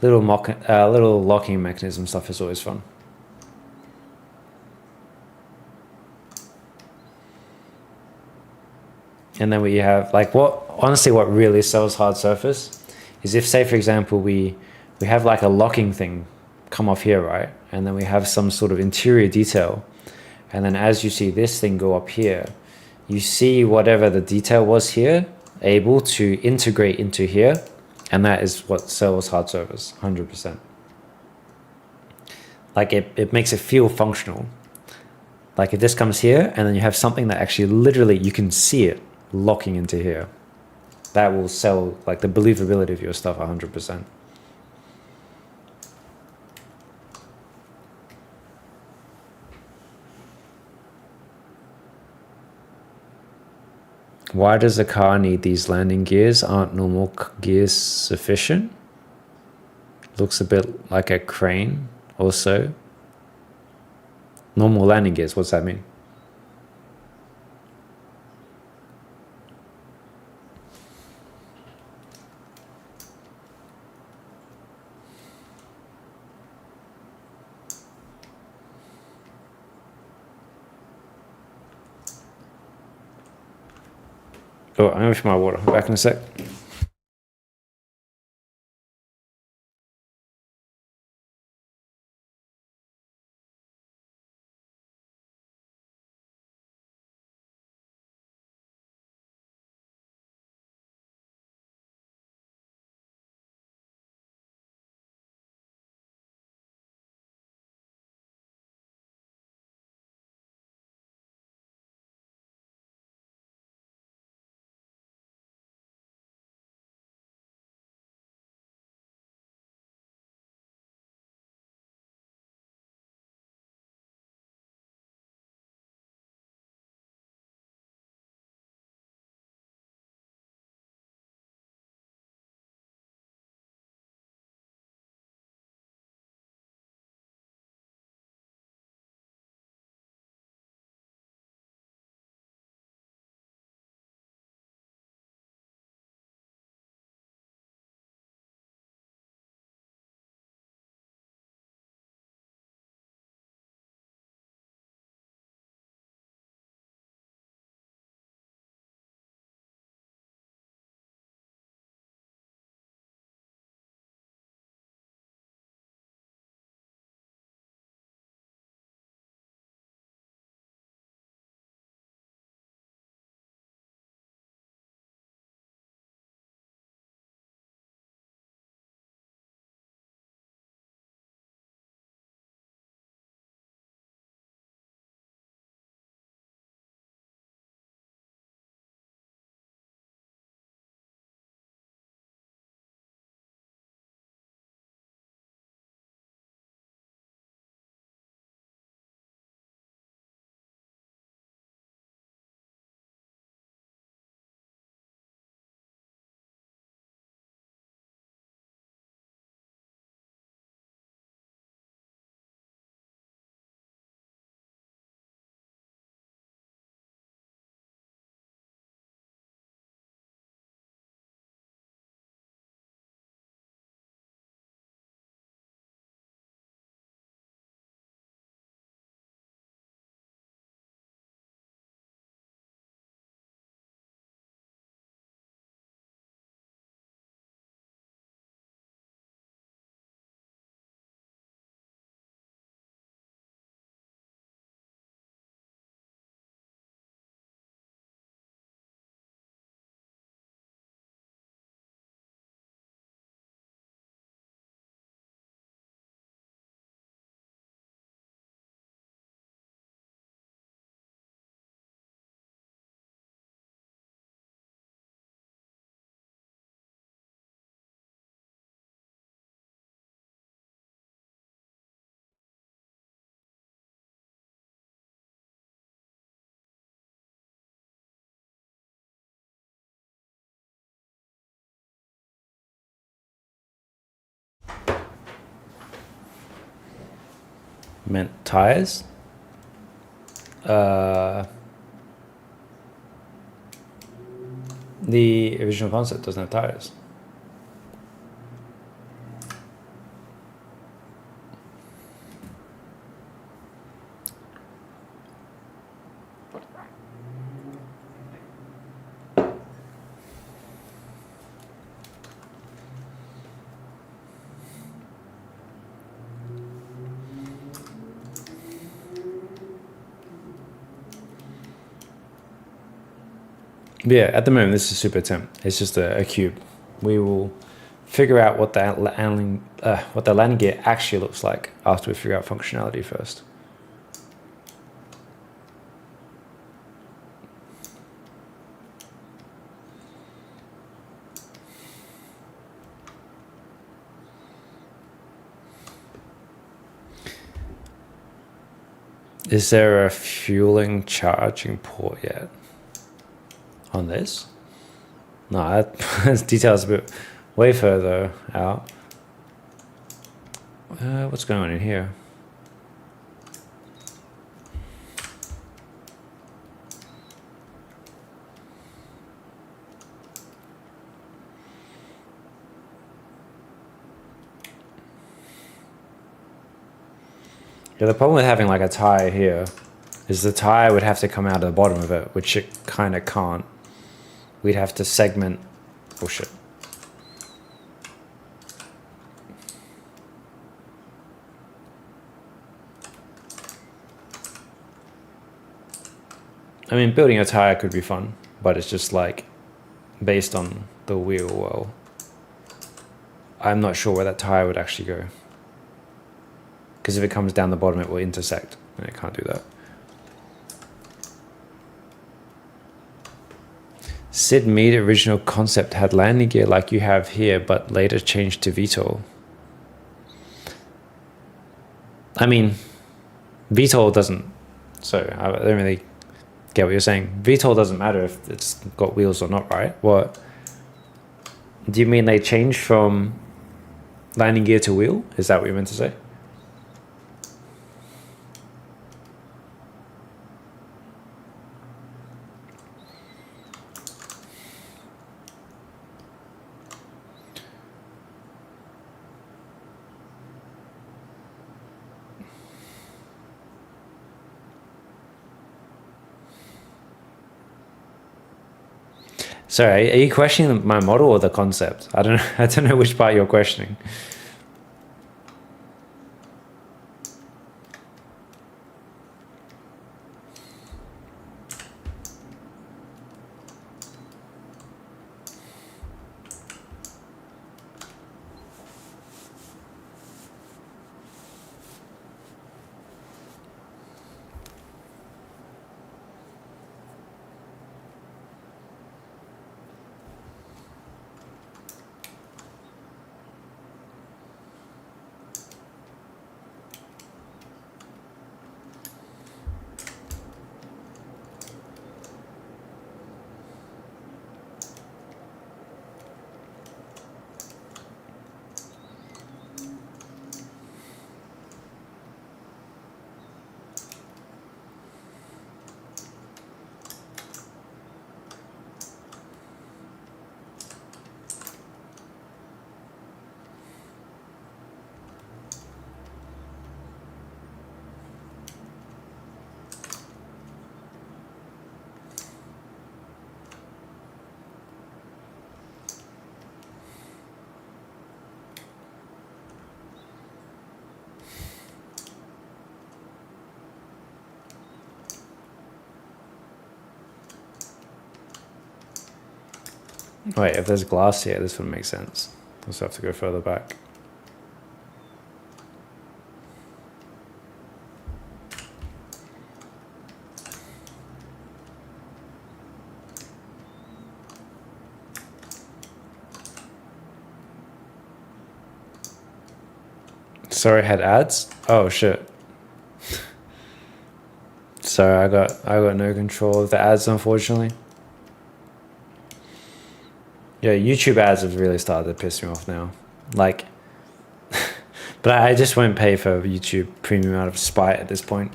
Little locking mechanism stuff is always fun. And then we have like what really sells hard surface is if, say for example, we have like a locking thing come off here, right? And then we have some sort of interior detail. And then as you see this thing go up here, you see whatever the detail was here able to integrate into here. And that is what sells hard surface, 100%. Like it makes it feel functional. Like if this comes here and then you have something that actually literally you can see it locking into here, that will sell like the believability of your stuff 100%. Why does a car need these landing gears? Aren't normal gears sufficient? Looks a bit like a crane also. Normal landing gears, what's that mean? Oh, I'm going for my water. Back in a sec. meant tires. The original concept doesn't have tires. But yeah, at the moment, this is super temp. It's just a cube. We will figure out what the landing gear actually looks like after we figure out functionality first. Is there a fueling charging port yet on this? No, that details a bit way further out. What's going on in here? Yeah, the problem with having like a tire here is the tire would have to come out of the bottom of it, which it kind of can't. We'd have to segment. Oh shit. I mean, building a tire could be fun, but it's just like based on the wheel well. I'm not sure where that tire would actually go. Because if it comes down the bottom, it will intersect, and it can't do that. Sid Mead original concept had landing gear like you have here, but later changed to VTOL. I mean, VTOL doesn't, so I don't really get what you're saying. VTOL doesn't matter if it's got wheels or not, right? What? Do you mean they changed from landing gear to wheel? Is that what you meant to say? Sorry, are you questioning my model or the concept? I don't know which part you're questioning. Wait, if there's glass here, this would make sense. I'll just have to go further back. Sorry, I had ads? Oh shit. Sorry, I got no control of the ads, unfortunately. Yeah, YouTube ads have really started to piss me off now. Like, But I just won't pay for YouTube Premium out of spite at this point.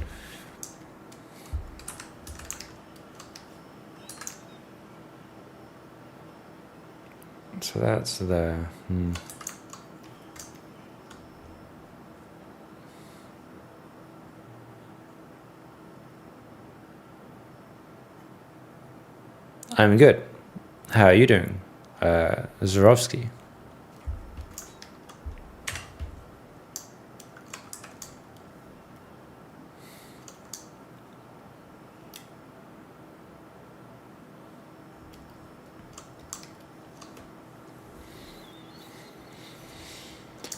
So that's there. I'm good. How are you doing, Zorovsky?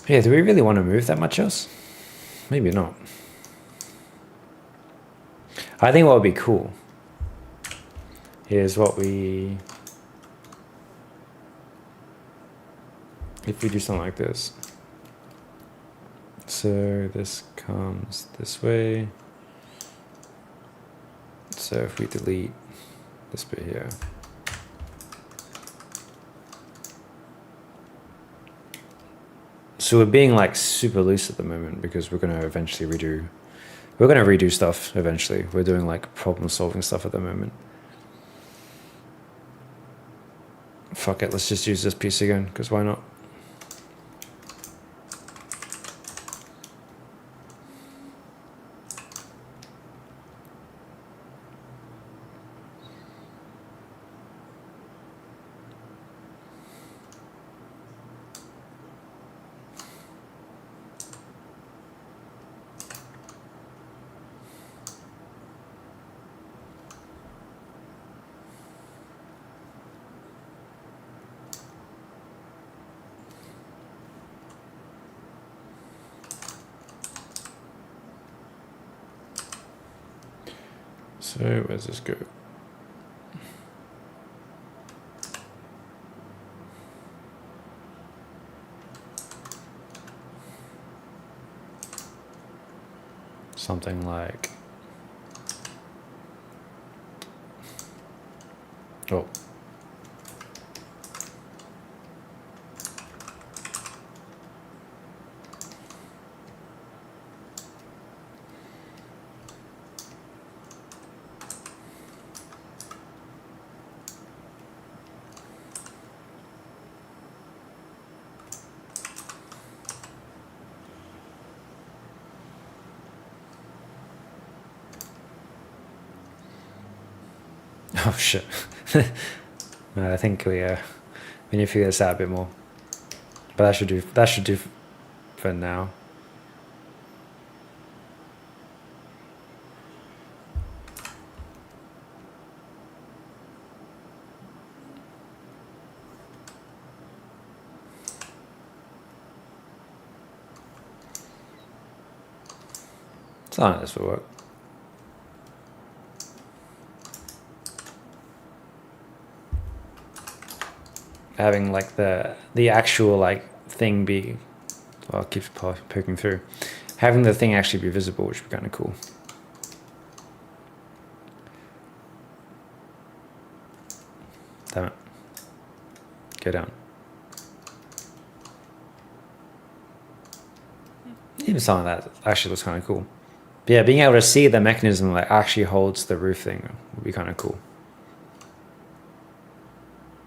Yeah, do we really want to move that much else? Maybe not. I think what would be cool is what we... if we do something like this. So this comes this way. So if we delete this bit here. So we're being like super loose at the moment because we're going to eventually redo stuff eventually. We're doing like problem solving stuff at the moment. Fuck it, let's just use this piece again, because why not? So where's this go? Something like, oh. Oh shit. No, I think we need to figure this out a bit more. But that should do for now. Something like this will work. Having like the actual like thing be, well, it keeps poking through. Having the thing actually be visible, which would be kind of cool. Damn it. Go down. Even something like that actually looks kind of cool. But yeah, being able to see the mechanism that actually holds the roof thing would be kind of cool.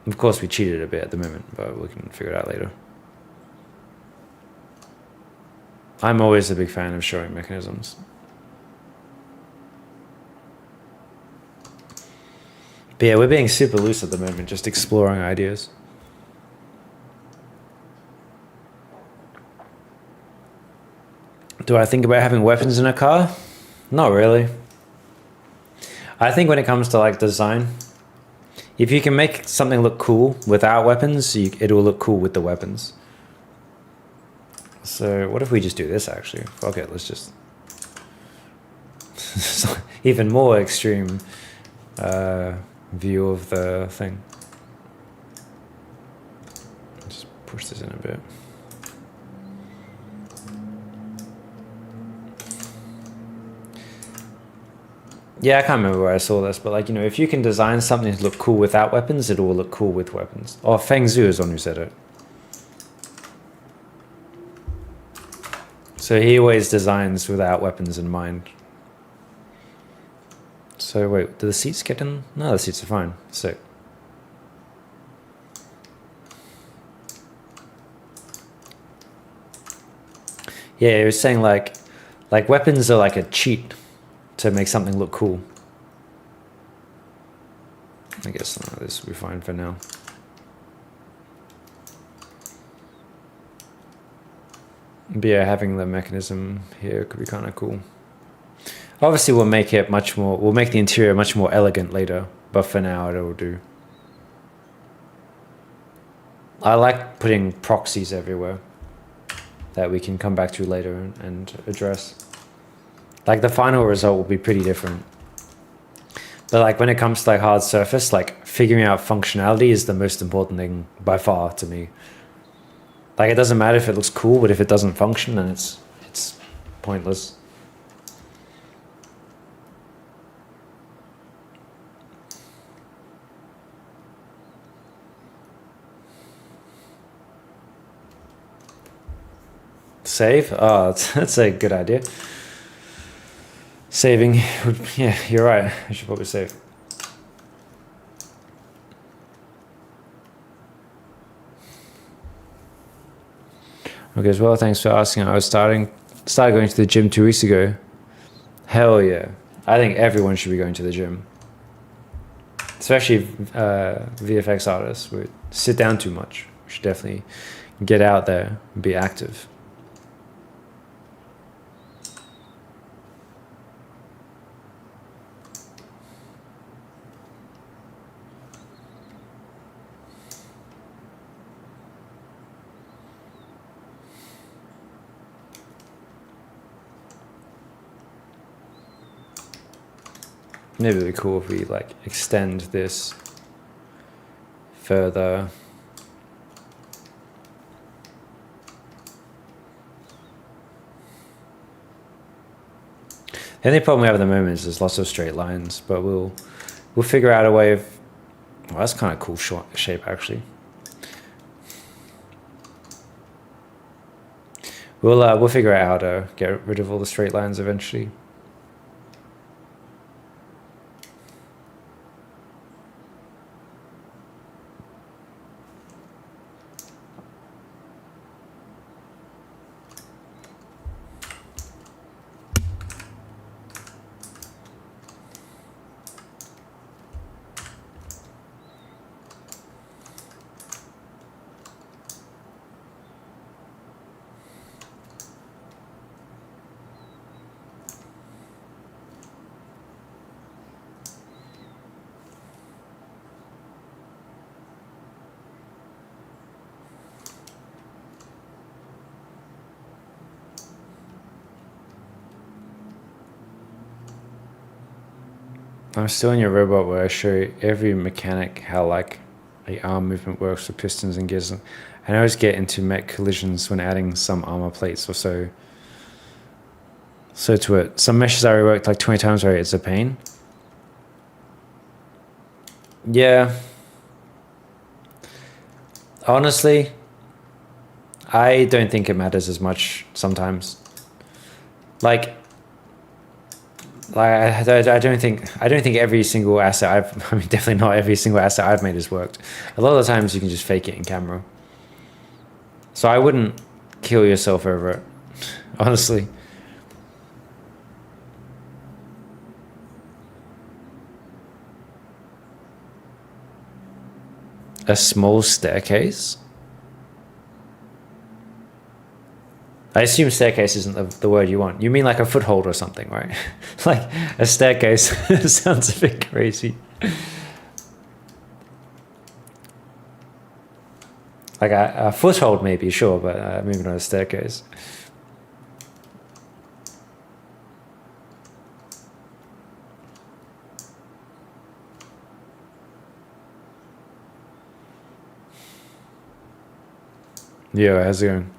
Of course, we cheated a bit at the moment, but we can figure it out later. I'm always a big fan of showing mechanisms. But yeah, we're being super loose at the moment, just exploring ideas. Do I think about having weapons in a car? Not really. I think when it comes to like design, if you can make something look cool without weapons, it will look cool with the weapons. So what if we just do this actually? Fuck it, let's just... even more extreme view of the thing. Just push this in a bit. Yeah, I can't remember where I saw this, but like, you know, if you can design something to look cool without weapons, it will look cool with weapons. Oh, Feng Zhu is one who said it. So he always designs without weapons in mind. So wait, do the seats get in? No, the seats are fine. Sick. Yeah, he was saying like weapons are like a cheat to make something look cool. I guess this will be fine for now. But yeah, having the mechanism here could be kind of cool. Obviously, we'll make it much more. We'll make the interior much more elegant later, but for now, it'll do. I like putting proxies everywhere that we can come back to later and address. Like the final result will be pretty different. But like when it comes to like hard surface, like figuring out functionality is the most important thing by far to me. Like it doesn't matter if it looks cool, but if it doesn't function, then it's pointless. Save? Oh, that's a good idea. Saving, yeah, you're right. I should probably save. Okay, as well, thanks for asking. I started going to the gym 2 weeks ago. Hell yeah. I think everyone should be going to the gym. Especially VFX artists who sit down too much. We should definitely get out there and be active. Maybe it'd be cool if we like extend this further. The only problem we have at the moment is there's lots of straight lines, but we'll figure out a way of. Well, that's kind of cool shape actually. We'll figure out how to get rid of all the straight lines eventually. I'm still in your robot where I show every mechanic how like the arm movement works with pistons and gears. And I always get into mech collisions when adding some armor plates or so to it. Some meshes I reworked like 20 times already. It's a pain. Yeah. Honestly, I don't think it matters as much sometimes. Like I don't think every single asset I mean definitely not every single asset I've made has worked. A lot of the times you can just fake it in camera. So I wouldn't kill yourself over it, honestly. A small staircase? I assume staircase isn't the word you want. You mean like a foothold or something, right? Like a staircase sounds a bit crazy. Like a foothold maybe, sure, but maybe not a staircase. Yeah, how's it going?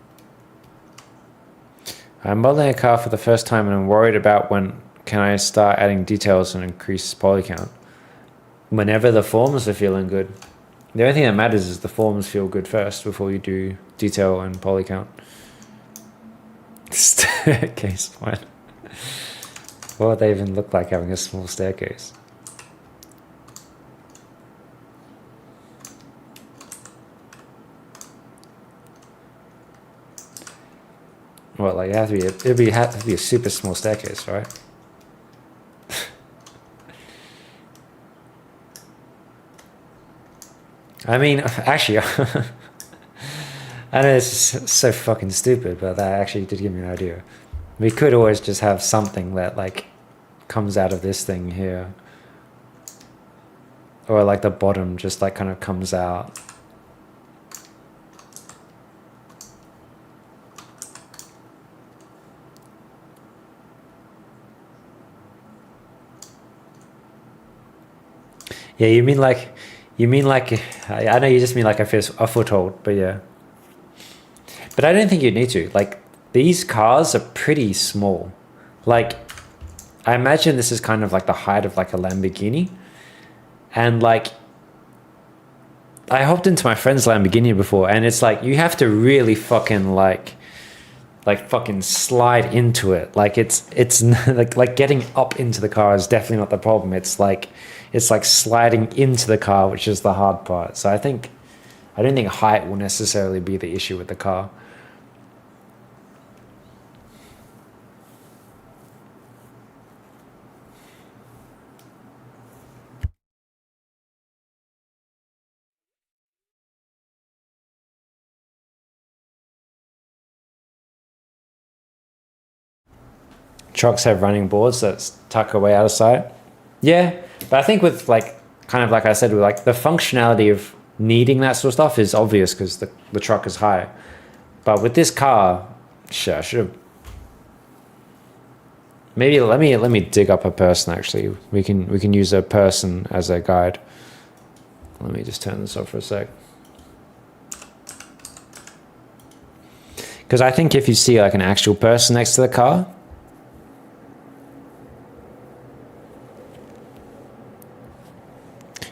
I'm modeling a car for the first time and I'm worried about when can I start adding details and increase poly count. Whenever the forms are feeling good. The only thing that matters is the forms feel good first before you do detail and poly count. Staircase one. What would they even look like having a small staircase? What, like, have to be a super small staircase, right? I mean, actually, I know this is so fucking stupid, but that actually did give me an idea. We could always just have something that, like, comes out of this thing here. Or, like, the bottom just, like, kind of comes out. Yeah, you mean like, I know you just mean like a foothold, but yeah. But I don't think you need to. Like, these cars are pretty small. Like, I imagine this is kind of like the height of like a Lamborghini. And like, I hopped into my friend's Lamborghini before, and it's like, you have to really fucking like fucking slide into it. Like it's like getting up into the car is definitely not the problem. It's like sliding into the car, which is the hard part. So I don't think height will necessarily be the issue with the car. Trucks have running boards that tuck away out of sight. Yeah, but I think with like kind of like I said, with like the functionality of needing that sort of stuff is obvious because the truck is high. But with this car, shit, I should have. Maybe let me dig up a person. Actually, we can use a person as a guide. Let me just turn this off for a sec. Because I think if you see like an actual person next to the car,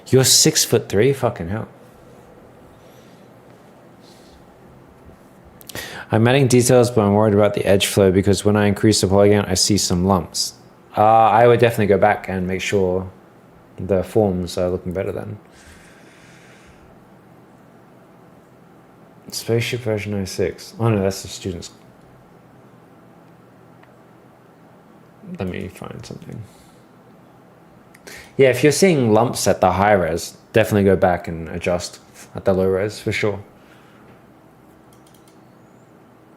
you're 6'3", fucking hell. I'm adding details, but I'm worried about the edge flow because when I increase the polygon, I see some lumps. I would definitely go back and make sure the forms are looking better then. Spaceship version 06. Oh no, that's the students. Let me find something. Yeah, if you're seeing lumps at the high res, definitely go back and adjust at the low res for sure.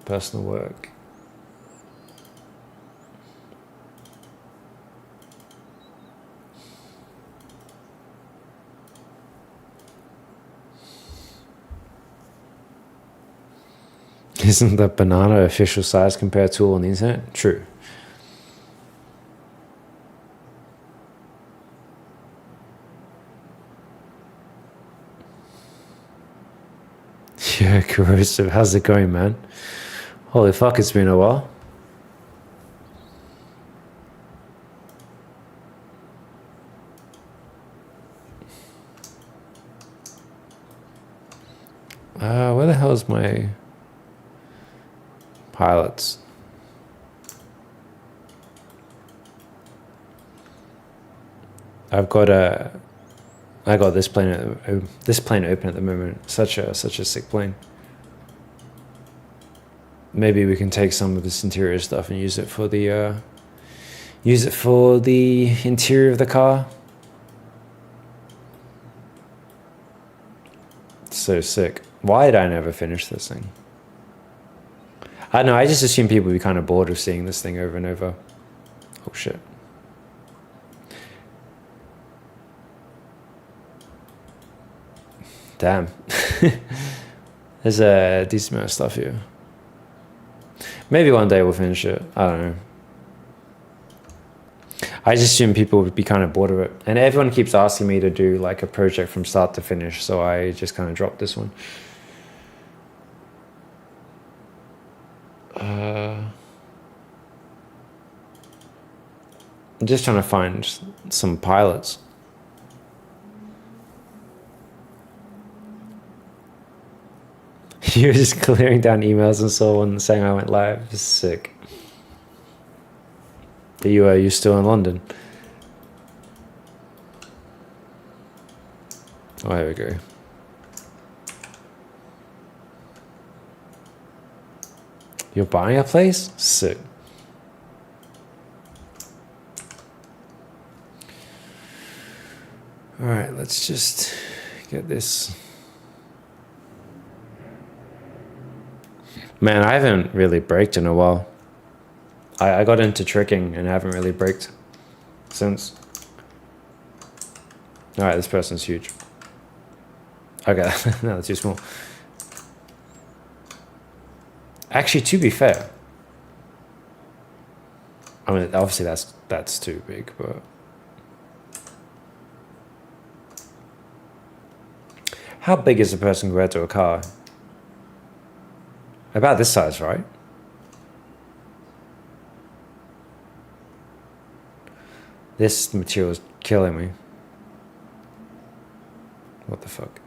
Personal work. Isn't the banana official size compared to all on the internet? True. Yeah, corrosive. How's it going, man? Holy fuck, it's been a while. Where the hell is my pilots? I got this plane open at the moment. Such a sick plane. Maybe we can take some of this interior stuff and use it for the interior of the car. So sick. Why did I never finish this thing? I don't know, I just assume people would be kind of bored of seeing this thing over and over. Oh shit. Damn. There's a decent amount of stuff here. Maybe one day we'll finish it. I don't know. I just assume people would be kind of bored of it. And everyone keeps asking me to do like a project from start to finish, so I just kind of dropped this one. I'm just trying to find some pilots. You were just clearing down emails and so on, saying I went live. It's sick. Are you still in London? Oh, here we go. You're buying a place? Sick. All right, let's just get this. Man, I haven't really braked in a while. I got into tricking and haven't really braked since. All right, this person's huge. Okay, no, that's too small. Actually, to be fair, I mean, obviously that's too big, but how big is a person compared to a car? About this size, right? This material is killing me. What the fuck?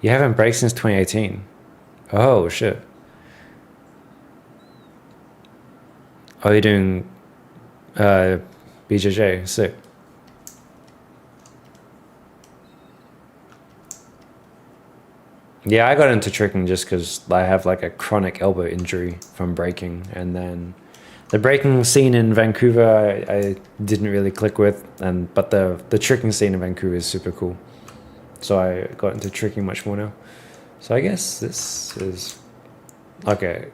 You haven't braked since 2018. Oh, shit. Oh, you're doing BJJ. Sick. Yeah, I got into tricking just because I have like a chronic elbow injury from braking, and then the braking scene in Vancouver I didn't really click with, but the tricking scene in Vancouver is super cool. So I got into tricking much more now. So I guess this is okay.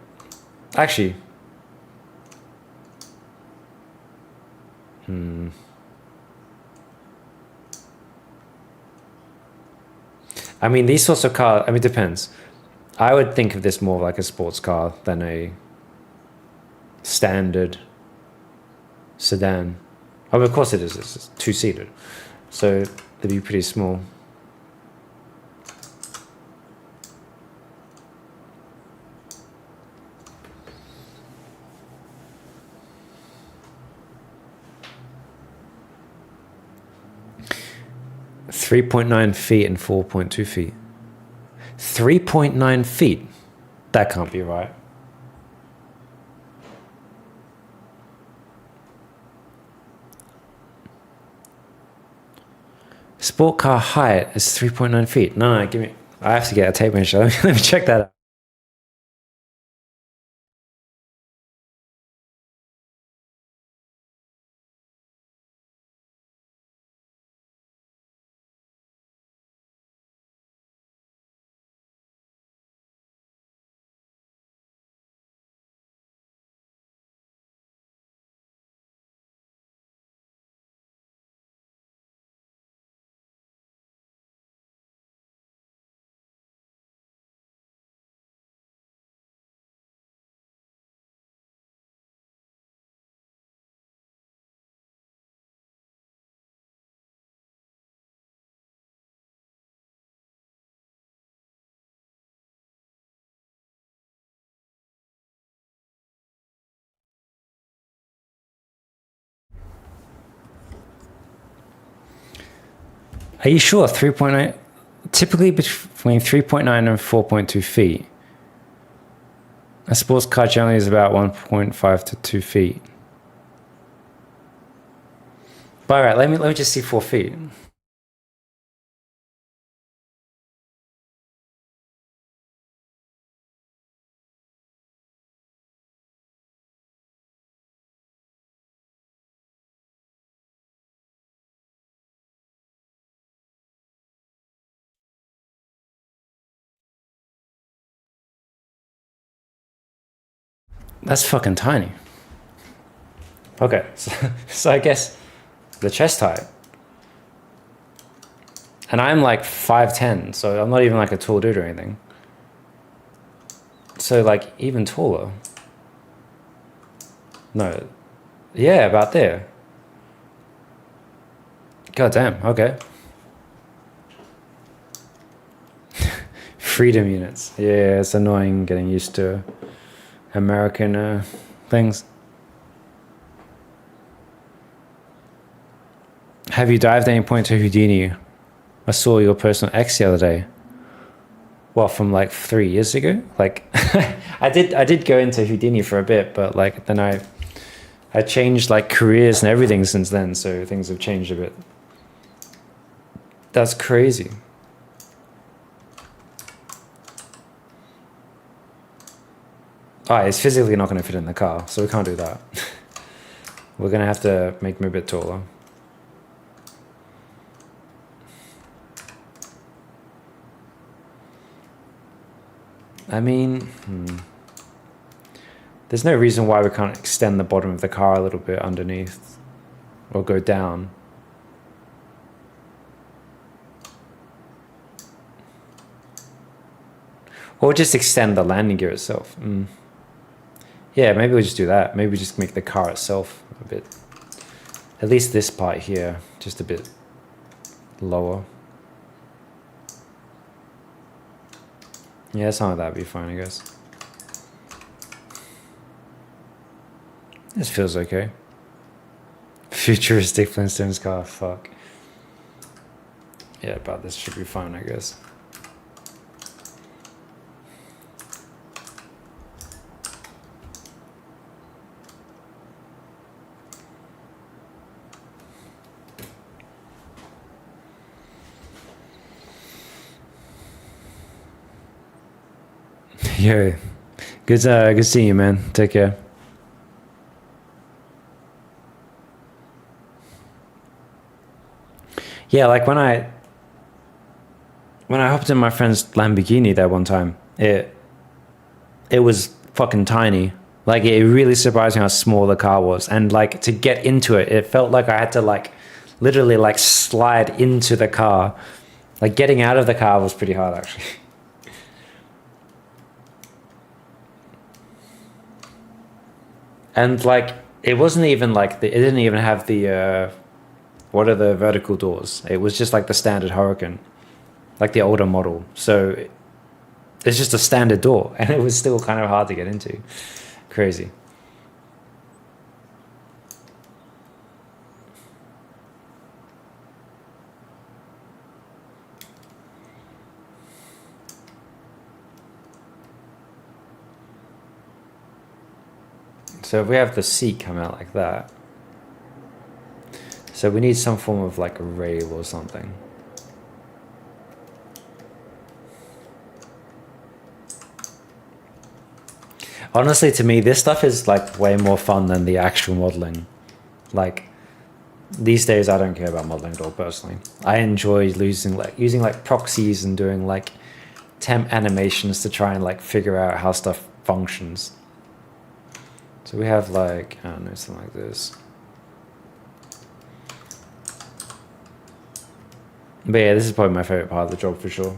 Actually, I mean, these sorts of cars, I mean, it depends. I would think of this more like a sports car than a standard sedan. Oh, of course it is. It's two-seated. So they'd be pretty small. .9 feet and 4.2 feet. 3.9 feet. That can't be right. Sport car height is 3.9 feet. No, give me. I have to get a tape measure. Let me check that out. Are you sure? 3.9? Typically between 3.9 and 4.2 feet. A sports car generally is about 1.5 to 2 feet. But all right, let me just see 4 feet. That's fucking tiny. Okay, so I guess the chest height. And I'm like 5'10", so I'm not even like a tall dude or anything. So like even taller. No. Yeah, about there. God damn, okay. Freedom units. Yeah, it's annoying getting used to American things. Have you dived at any point to Houdini? I saw your personal X the other day. Well, from like 3 years ago. Like I did go into Houdini for a bit, but like then I changed like careers and everything since then, so things have changed a bit. That's crazy. It's physically not going to fit in the car, so we can't do that. We're going to have to make him a bit taller. I mean, there's no reason why we can't extend the bottom of the car a little bit underneath or go down. Or just extend the landing gear itself. Yeah, maybe we'll just do that. Maybe we just make the car itself a bit, at least this part here, just a bit lower. Yeah, something like that would be fine, I guess. This feels okay. Futuristic Flintstones car, fuck. Yeah, but this should be fine, I guess. Yo, good seeing you, man. Take care. Yeah, like when I hopped in my friend's Lamborghini that one time, it was fucking tiny. Like it really surprised me how small the car was, and like to get into it, it felt like I had to like literally like slide into the car. Like getting out of the car was pretty hard actually. And like it wasn't even like it didn't even have the what are the vertical doors? It was just like the standard Hurricane, like the older model. So it's just a standard door, and it was still kind of hard to get into. Crazy. So if we have the seat come out like that, so we need some form of like a rail or something. Honestly, to me, this stuff is like way more fun than the actual modeling. Like these days, I don't care about modeling at all personally. I enjoy using like proxies and doing like temp animations to try and like figure out how stuff functions. So we have like, I don't know, something like this. But yeah, this is probably my favorite part of the job for sure.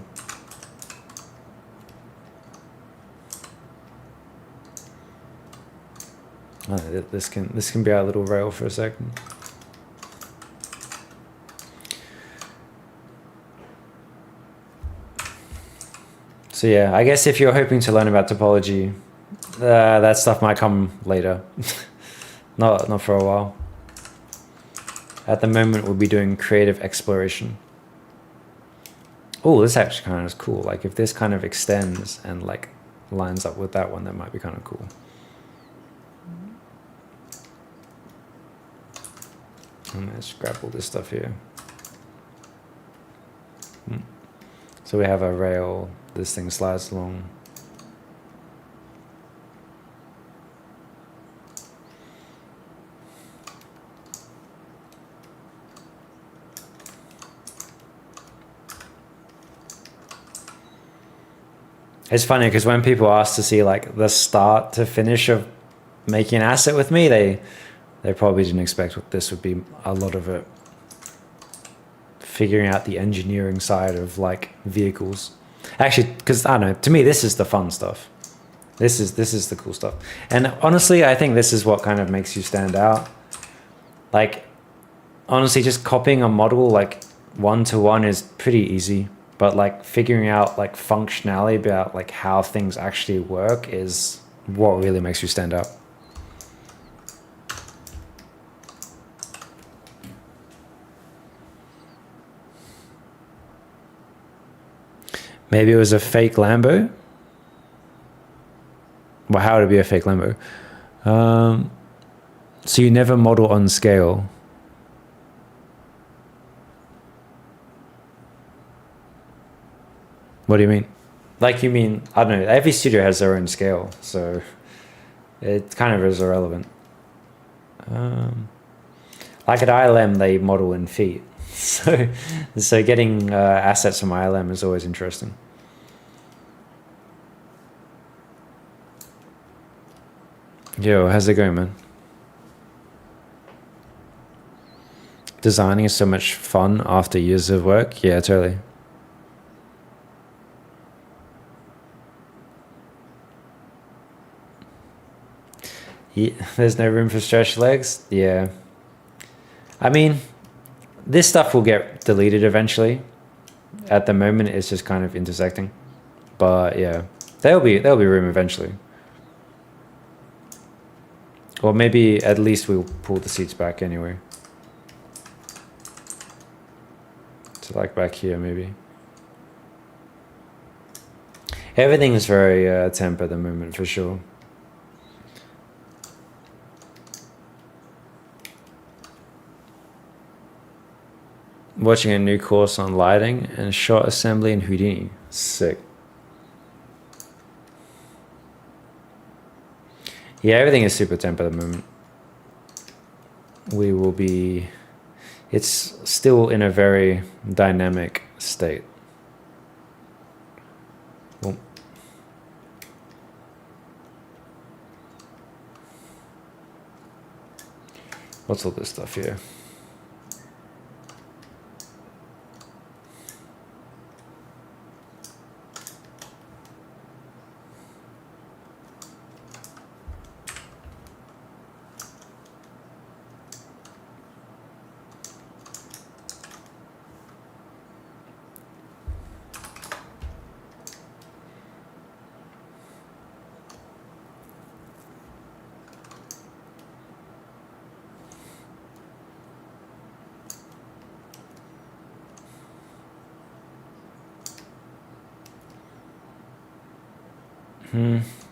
Oh, this can be our little rail for a second. So yeah, I guess if you're hoping to learn about topology, that stuff might come later. not for a while. At the moment, we'll be doing creative exploration. Oh, this actually kind of is cool. Like if this kind of extends and like lines up with that one, that might be kind of cool. And let's grab all this stuff here. So we have a rail, this thing slides along. It's funny because when people ask to see like the start to finish of making an asset with me, they probably didn't expect what this would be. A lot of it figuring out the engineering side of like vehicles. Actually, because I don't know, to me this is the fun stuff. This is the cool stuff. And honestly, I think this is what kind of makes you stand out. Like honestly, just copying a model like one-to-one is pretty easy. But like figuring out like functionality about like how things actually work is what really makes you stand out. Maybe it was a fake Lambo. Well, how would it be a fake Lambo? So you never model on scale. What do you mean? Like, you mean, I don't know, every studio has their own scale, so it kind of is irrelevant. Like at ILM, they model in feet. So getting assets from ILM is always interesting. Yo, how's it going, man? Designing is so much fun after years of work. Yeah, totally. Yeah, there's no room for stretched legs. Yeah. I mean, this stuff will get deleted eventually. At the moment, it's just kind of intersecting. But yeah, there'll be room eventually. Or maybe at least we'll pull the seats back anyway. So like back here, maybe. Everything is very temp at the moment, for sure. Watching a new course on lighting and shot assembly in Houdini. Sick. Yeah, everything is super temp at the moment. We will be... It's still in a very dynamic state. Well, what's all this stuff here?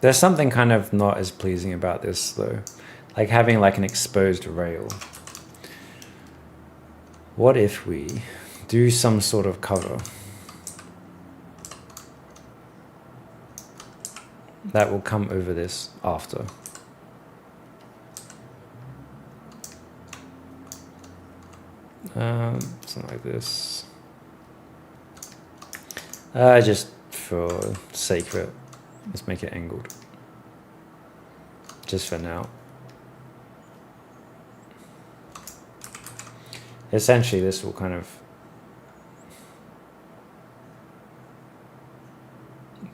There's something kind of not as pleasing about this though. Like having like an exposed rail. What if we do some sort of cover that will come over this after? Something like this. Just for sake of it, let's make it angled. Just for now. Essentially, this will kind of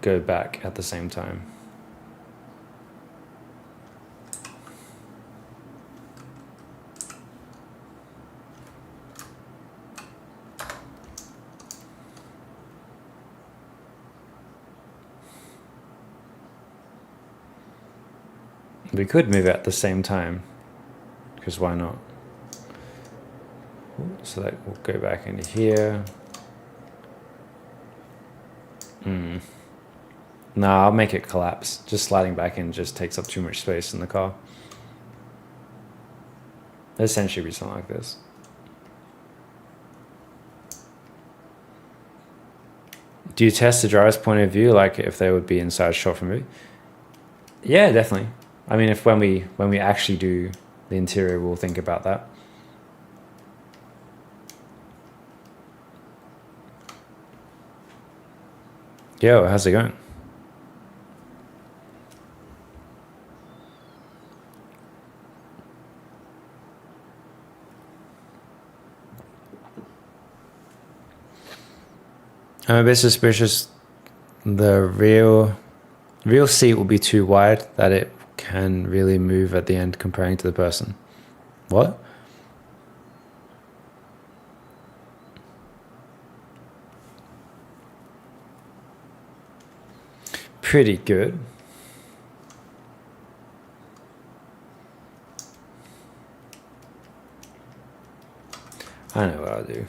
go back at the same time. We could move it at the same time, because why not? So that will go back into here. No, I'll make it collapse. Just sliding back in just takes up too much space in the car. Essentially be something like this. Do you test the driver's point of view, like if they would be inside shot from me? Yeah, definitely. I mean, if when we actually do the interior, we'll think about that. Yo, how's it going? I'm a bit suspicious the real seat will be too wide that it can really move at the end comparing to the person. What? Pretty good. I know what I'll do.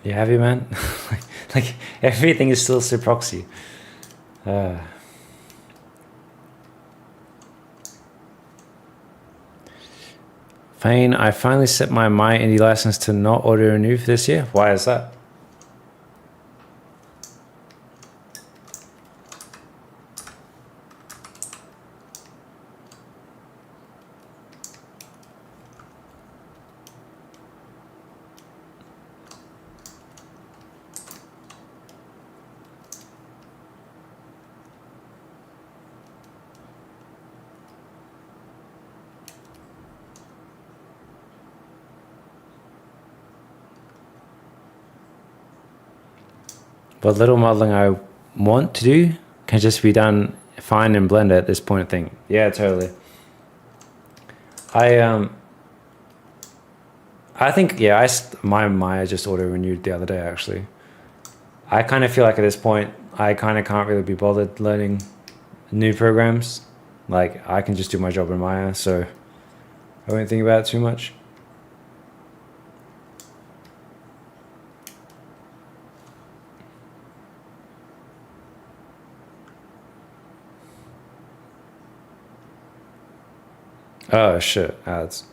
You happy, man? like everything is still so proxy. Fine, I finally set my indie license to not auto renew for this year. Why is that? But little modeling I want to do can just be done fine in Blender at this point thing. Yeah, totally. I think yeah, my Maya just auto renewed the other day actually. I kind of feel like at this point I kind of can't really be bothered learning new programs. Like I can just do my job in Maya, so I won't think about it too much. Oh shit, ads.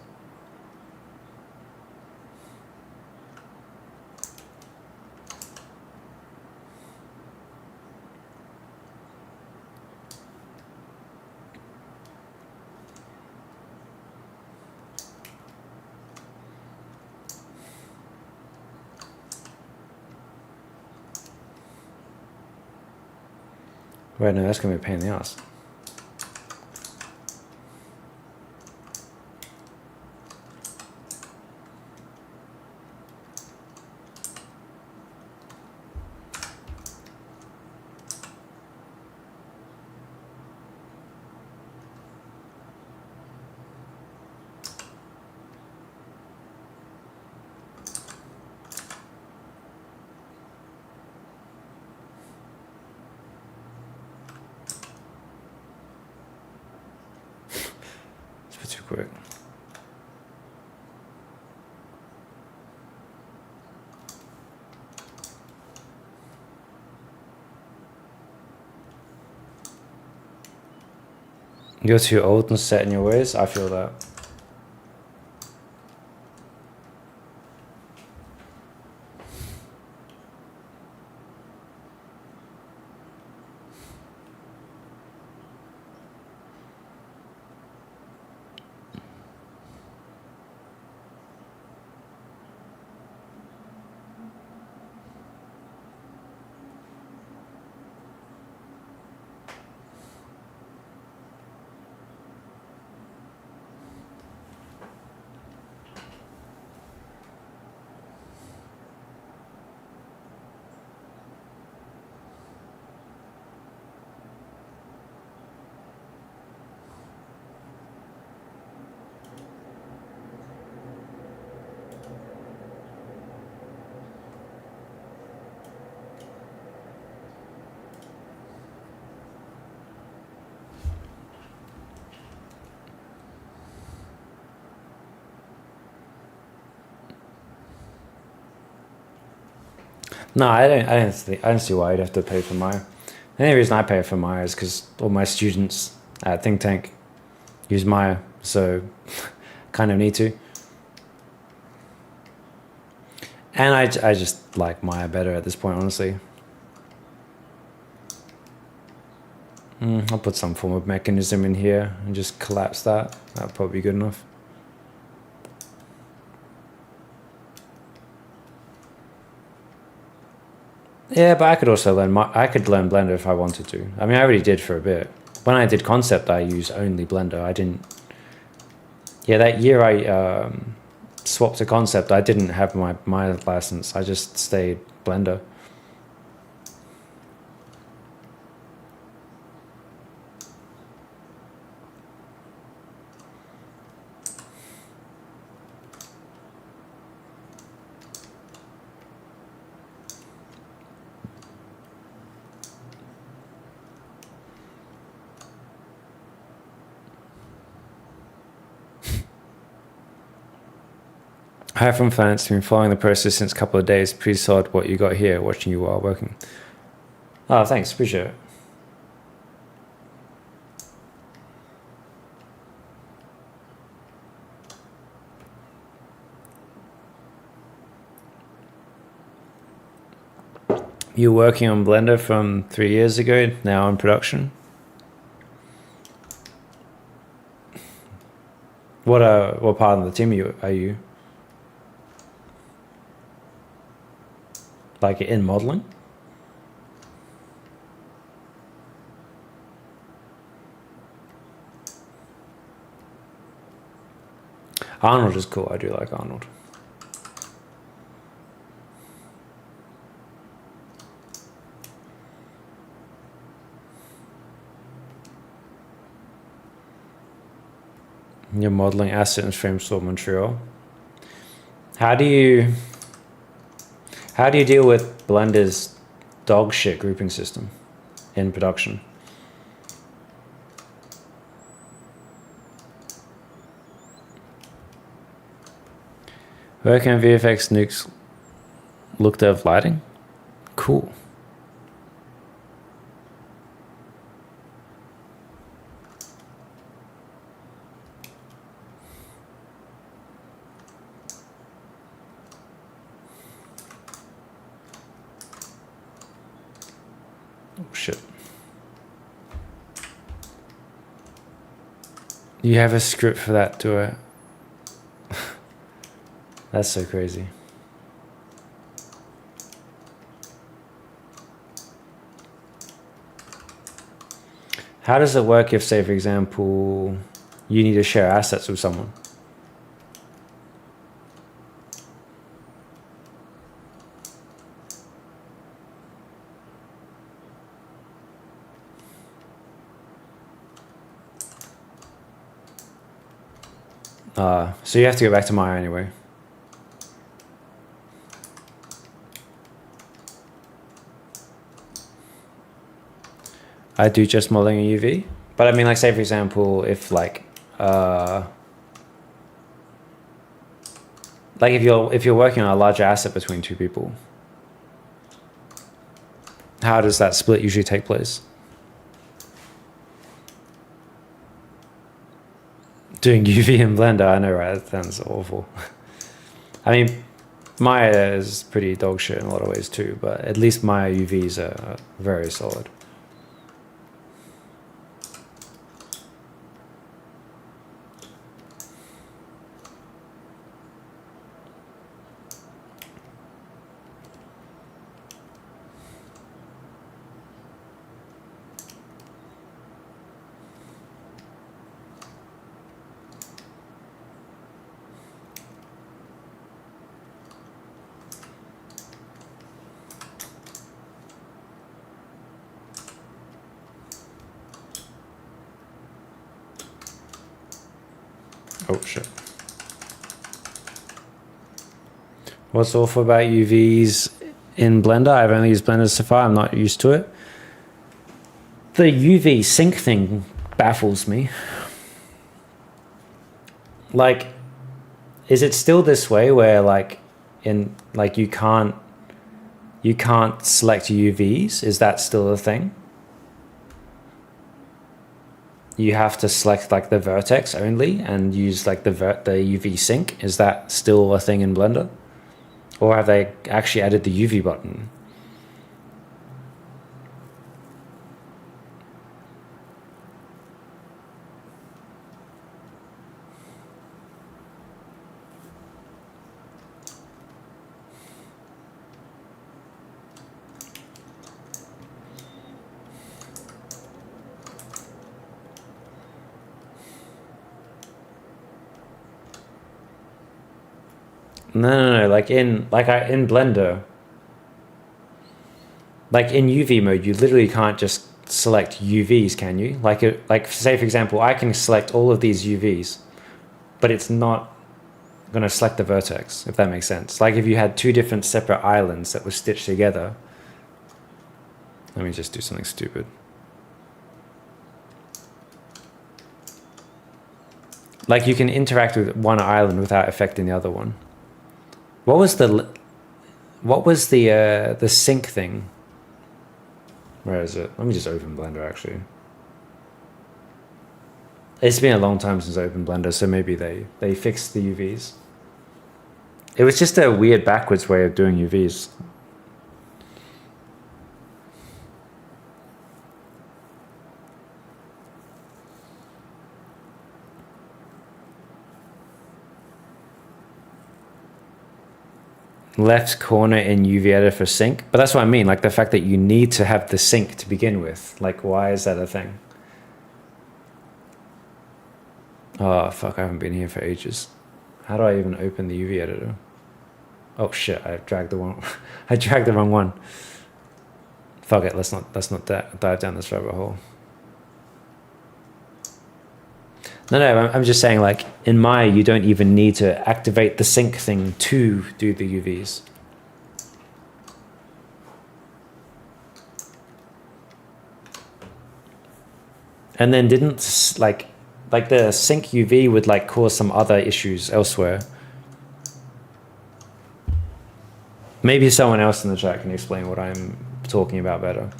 Wait, no, that's gonna be a pain in the ass. It's too quick. You're too old and set in your ways. I feel that. No, I don't see why you'd have to pay for Maya. The only reason I pay for Maya is because all my students at Think Tank use Maya, so kind of need to. And I just like Maya better at this point, honestly. I'll put some form of mechanism in here and just collapse that. That'll probably be good enough. Yeah, but I could also learn. I could learn Blender if I wanted to. I mean, I already did for a bit. When I did concept, I used only Blender. I didn't. Yeah, that year I swapped to concept. I didn't have my license. I just stayed Blender. Hi from France. Been following the process since a couple of days. Pretty solid what you got here. Watching you while working. Oh, thanks. Appreciate it. You're working on Blender from 3 years ago, now in production. What part of the team are you? Like in modeling? Arnold is cool. I do like Arnold. You're modeling asset in Framestore Montreal. How do you deal with Blender's dog shit grouping system in production? Where can VFX nukes look to have lighting? Cool. Oh shit. You have a script for that, do I? That's so crazy. How does it work if, say, for example, you need to share assets with someone? So you have to go back to Maya anyway. I do just modeling in UV, but I mean, like, say for example, if like if you're working on a larger asset between two people, how does that split usually take place? Doing UV in Blender, I know, right? That sounds awful. I mean, Maya is pretty dog shit in a lot of ways too, but at least Maya UVs are very solid. Oh shit. What's awful about UVs in Blender? I've only used Blender so far. I'm not used to it. The UV sync thing baffles me. Like, is it still this way where like you can't select UVs? Is that still a thing? You have to select like the vertex only and use like the UV sync. Is that still a thing in Blender? Or have they actually added the UV button? No. Like in Blender, like in UV mode, you literally can't just select UVs, can you? Like say for example, I can select all of these UVs, but it's not going to select the vertex, if that makes sense. Like if you had two different separate islands that were stitched together. Let me just do something stupid. Like you can interact with one island without affecting the other one. What was the sync thing? Where is it? Let me just open Blender actually. It's been a long time since I opened Blender, so maybe they fixed the UVs. It was just a weird backwards way of doing UVs. Left corner in UV editor for sync, but that's what I mean, like the fact that you need to have the sync to begin with. Like, why is that a thing? Oh fuck, I haven't been here for ages. How do I even open the UV editor? Oh shit, I dragged the wrong I dragged the wrong one. Fuck it, let's not dive down this rabbit hole. No, I'm just saying, like, in Maya, you don't even need to activate the sync thing to do the UVs. And then didn't, like the sync UV would, like, cause some other issues elsewhere. Maybe someone else in the chat can explain what I'm talking about better.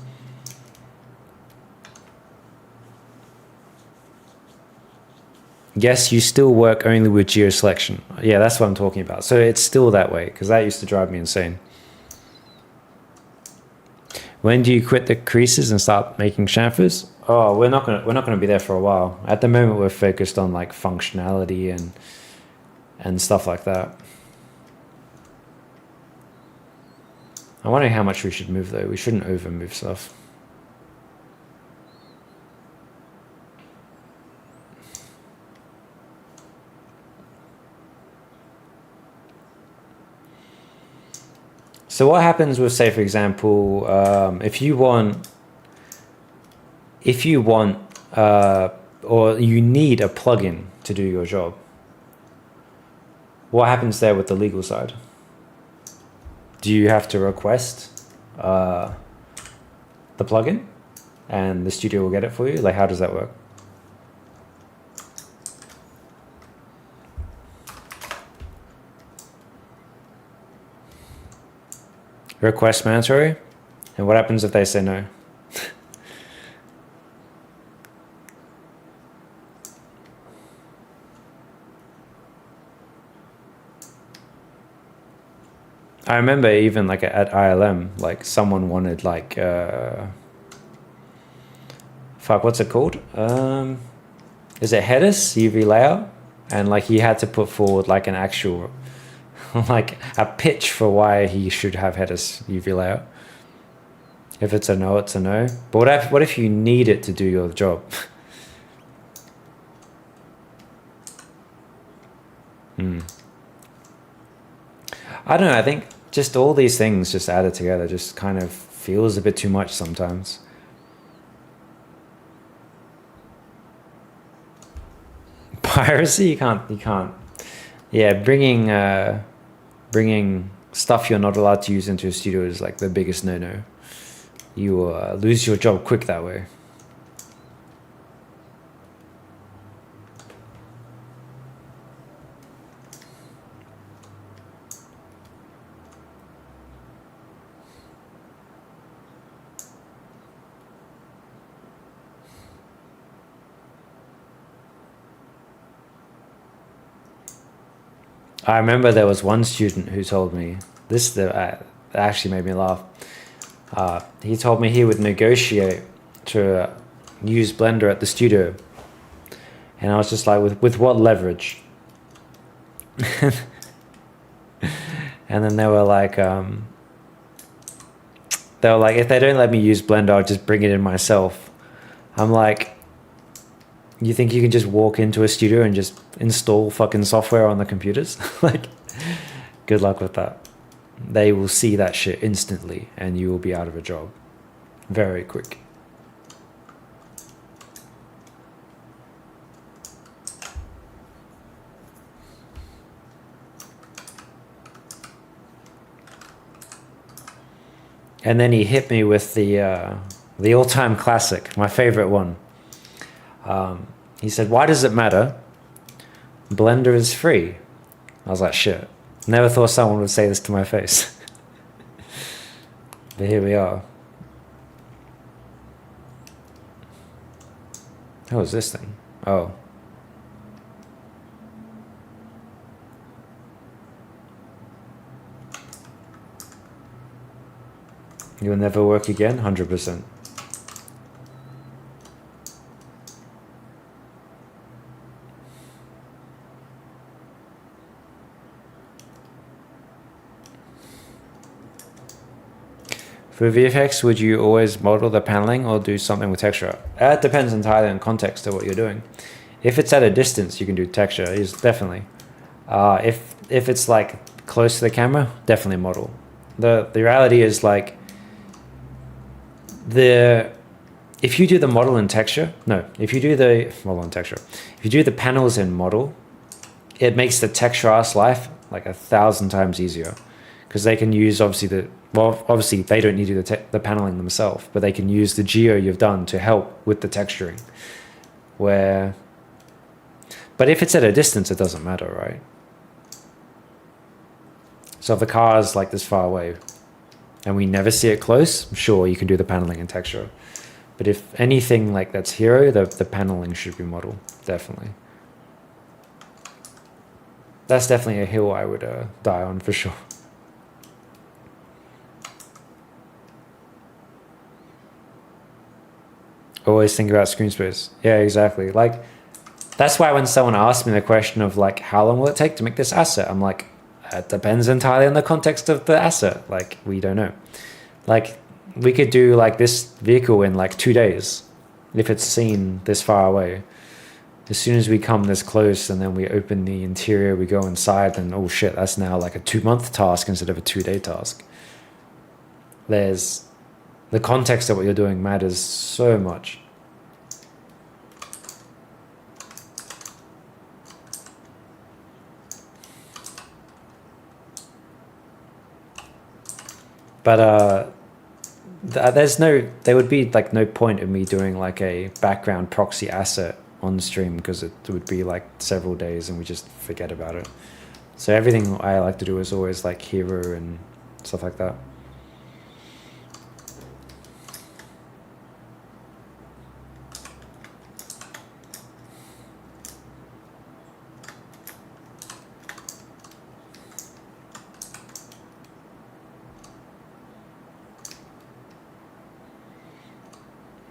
Yes, you still work only with geoselection. Yeah, that's what I'm talking about. So it's still that way, because that used to drive me insane. When do you quit the creases and start making chamfers? Oh, we're not gonna be there for a while. At the moment, we're focused on, like, functionality and stuff like that. I'm wondering how much we should move though. We shouldn't over move stuff. So what happens with, say, for example, if you want, or you need a plugin to do your job, what happens there with the legal side? Do you have to request the plugin and the studio will get it for you? Like, how does that work? Request mandatory? And what happens if they say no? I remember even, like, at ILM, like, someone wanted, like, fuck, what's it called? Is it headers, UV layout? And, like, he had to put forward, like, an actual, like, a pitch for why he should have headers UV layout. If it's a no, it's a no. But what if you need it to do your job? I don't know, I think just all these things just added together just kind of feels a bit too much sometimes. Piracy, you can't. Yeah, bringing stuff you're not allowed to use into a studio is, like, the biggest no-no. You will lose your job quick that way. I remember there was one student who told me this. Actually made me laugh. He told me he would negotiate to use Blender at the studio, and I was just like, with what leverage? And then they were like, if they don't let me use Blender, I'll just bring it in myself. I'm like, you think you can just walk into a studio and just install fucking software on the computers? Like, good luck with that. They will see that shit instantly and you will be out of a job very quick. And then he hit me with the all-time classic, my favorite one. He said, "Why does it matter? Blender is free." I was like, shit. Never thought someone would say this to my face. But here we are. How is this thing? Oh. You'll never work again? 100%. For VFX, would you always model the paneling or do something with texture? It depends entirely on context of what you're doing. If it's at a distance, you can do texture, is definitely. If it's like close to the camera, definitely model. The reality is like if you do the model in texture, if you do the model in texture, if you do the panels in model, it makes the texture ass life like 1,000 times easier, because they can use obviously they don't need to do the paneling themselves, but they can use the geo you've done to help with the texturing. But if it's at a distance, it doesn't matter, right? So if the car is like this far away and we never see it close, sure, you can do the paneling and texture. But if anything like that's hero, the paneling should be model, definitely. That's definitely a hill I would die on for sure. Always think about screen space. Yeah, exactly. Like, that's why when someone asks me the question of like, how long will it take to make this asset? I'm like, it depends entirely on the context of the asset. Like, we don't know. Like, we could do like this vehicle in like 2 days if it's seen this far away. As soon as we come this close and then we open the interior, we go inside, then oh shit, that's now like a 2-month task instead of a 2-day task. The context of what you're doing matters so much. But there would be like no point in me doing like a background proxy asset on stream, because it would be like several days and we just forget about it. So everything I like to do is always like hero and stuff like that.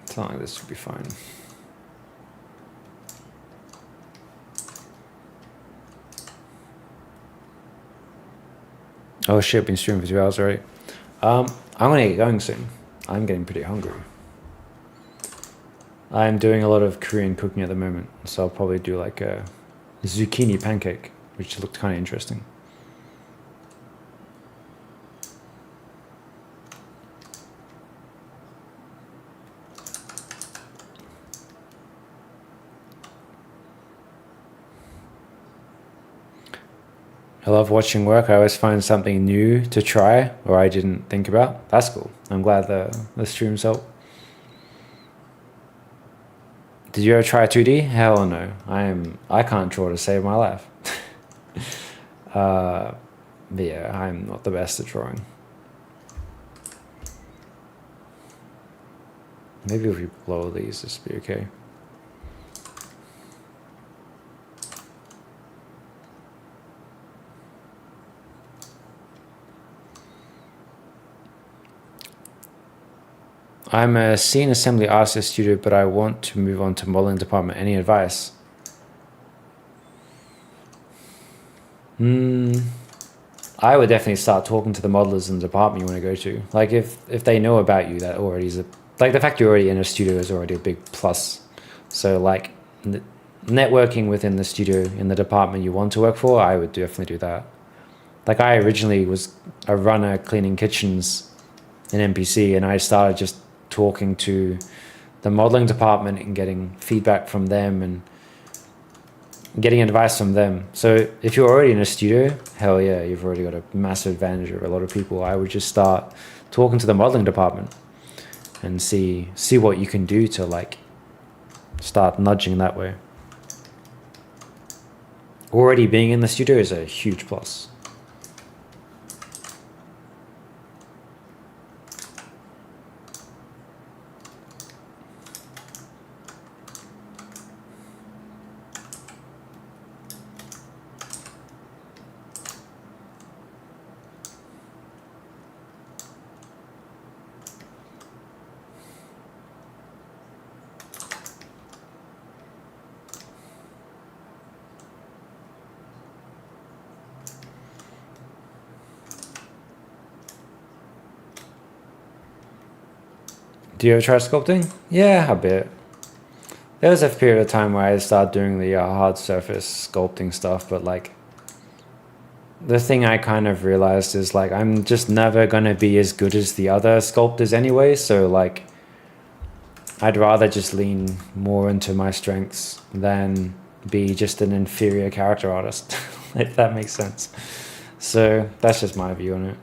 Something like this would be fine. Oh shit, been streaming for 2 hours already. I'm gonna get going soon. I'm getting pretty hungry. I'm doing a lot of Korean cooking at the moment, so I'll probably do like a zucchini pancake, which looked kind of interesting. I love watching work. I always find something new to try or I didn't think about. That's cool. I'm glad the streams help. Did you ever try 2D? Hell no. I can't draw to save my life. But yeah, I'm not the best at drawing. Maybe if we blow these, this will be okay. I'm a scene assembly artist studio, but I want to move on to modeling department. Any advice? I would definitely start talking to the modelers in the department you want to go to. Like if they know about you, that already is like the fact you're already in a studio is already a big plus. So like networking within the studio in the department you want to work for, I would definitely do that. Like I originally was a runner cleaning kitchens in NPC, and I started just talking to the modeling department and getting feedback from them and getting advice from them. So if you're already in a studio, hell yeah, you've already got a massive advantage over a lot of people. I would just start talking to the modeling department and see what you can do to like start nudging that way. Already being in the studio is a huge plus. Do you ever try sculpting? Yeah, a bit. There was a period of time where I started doing the hard surface sculpting stuff, but like the thing I kind of realized is like I'm just never gonna be as good as the other sculptors anyway, so like I'd rather just lean more into my strengths than be just an inferior character artist, if that makes sense. So that's just my view on it.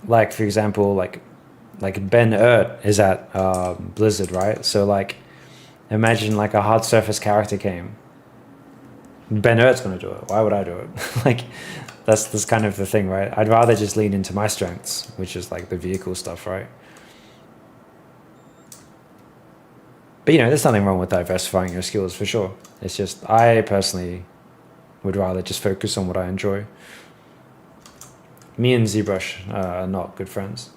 Like for example, like Ben Urt is at Blizzard, right? So like imagine like a hard surface character came. Ben Urt's gonna do it. Why would I do it? Like that's kind of the thing, right? I'd rather just lean into my strengths, which is like the vehicle stuff, right? But you know, there's nothing wrong with diversifying your skills for sure. It's just I personally would rather just focus on what I enjoy. Me and ZBrush are not good friends.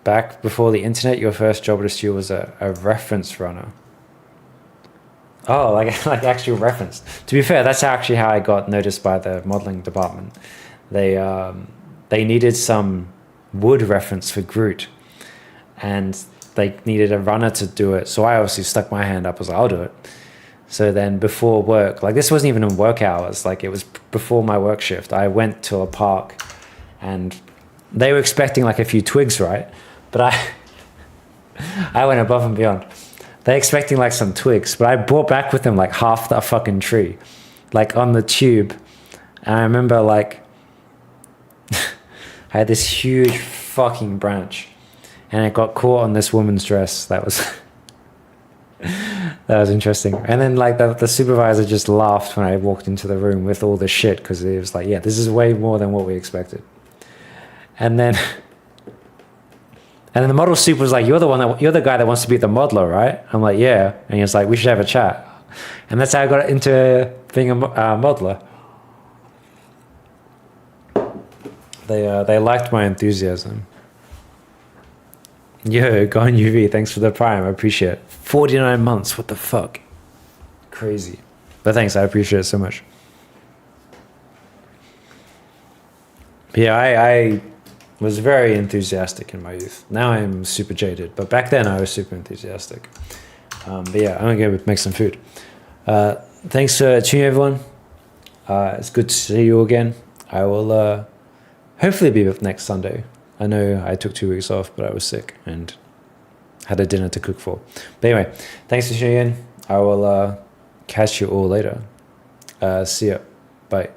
Back before the internet, your first job at a studio was a reference runner. Oh, like like actual reference. To be fair, that's actually how I got noticed by the modeling department. They needed some wood reference for Groot, and they needed a runner to do it. So I obviously stuck my hand up. I was like, I'll do it. So then before work, like this wasn't even in work hours. Like it was before my work shift. I went to a park, and they were expecting like a few twigs, right? But I went above and beyond. They're expecting like some twigs, but I brought back with them like half the fucking tree, like on the tube. And I remember like I had this huge fucking branch, and it got caught on this woman's dress. That was that was interesting. And then like the supervisor just laughed when I walked into the room with all the shit, because it was like, yeah, this is way more than what we expected. And then the model super was like, you're the guy that wants to be the modeler, right? I'm like, yeah. And he was like, we should have a chat. And that's how I got into being a modeler. They liked my enthusiasm. Yo, Gone UV, thanks for the prime. I appreciate it. 49 months, what the fuck? Crazy. But thanks, I appreciate it so much. But yeah, I was very enthusiastic in my youth. Now I'm super jaded, but back then I was super enthusiastic. But yeah, I'm gonna go make some food. Thanks for tuning, everyone. It's good to see you again. I will hopefully be back next Sunday. I know I took 2 weeks off, but I was sick and had a dinner to cook for. But anyway, thanks for tuning in. I will catch you all later. See ya. Bye.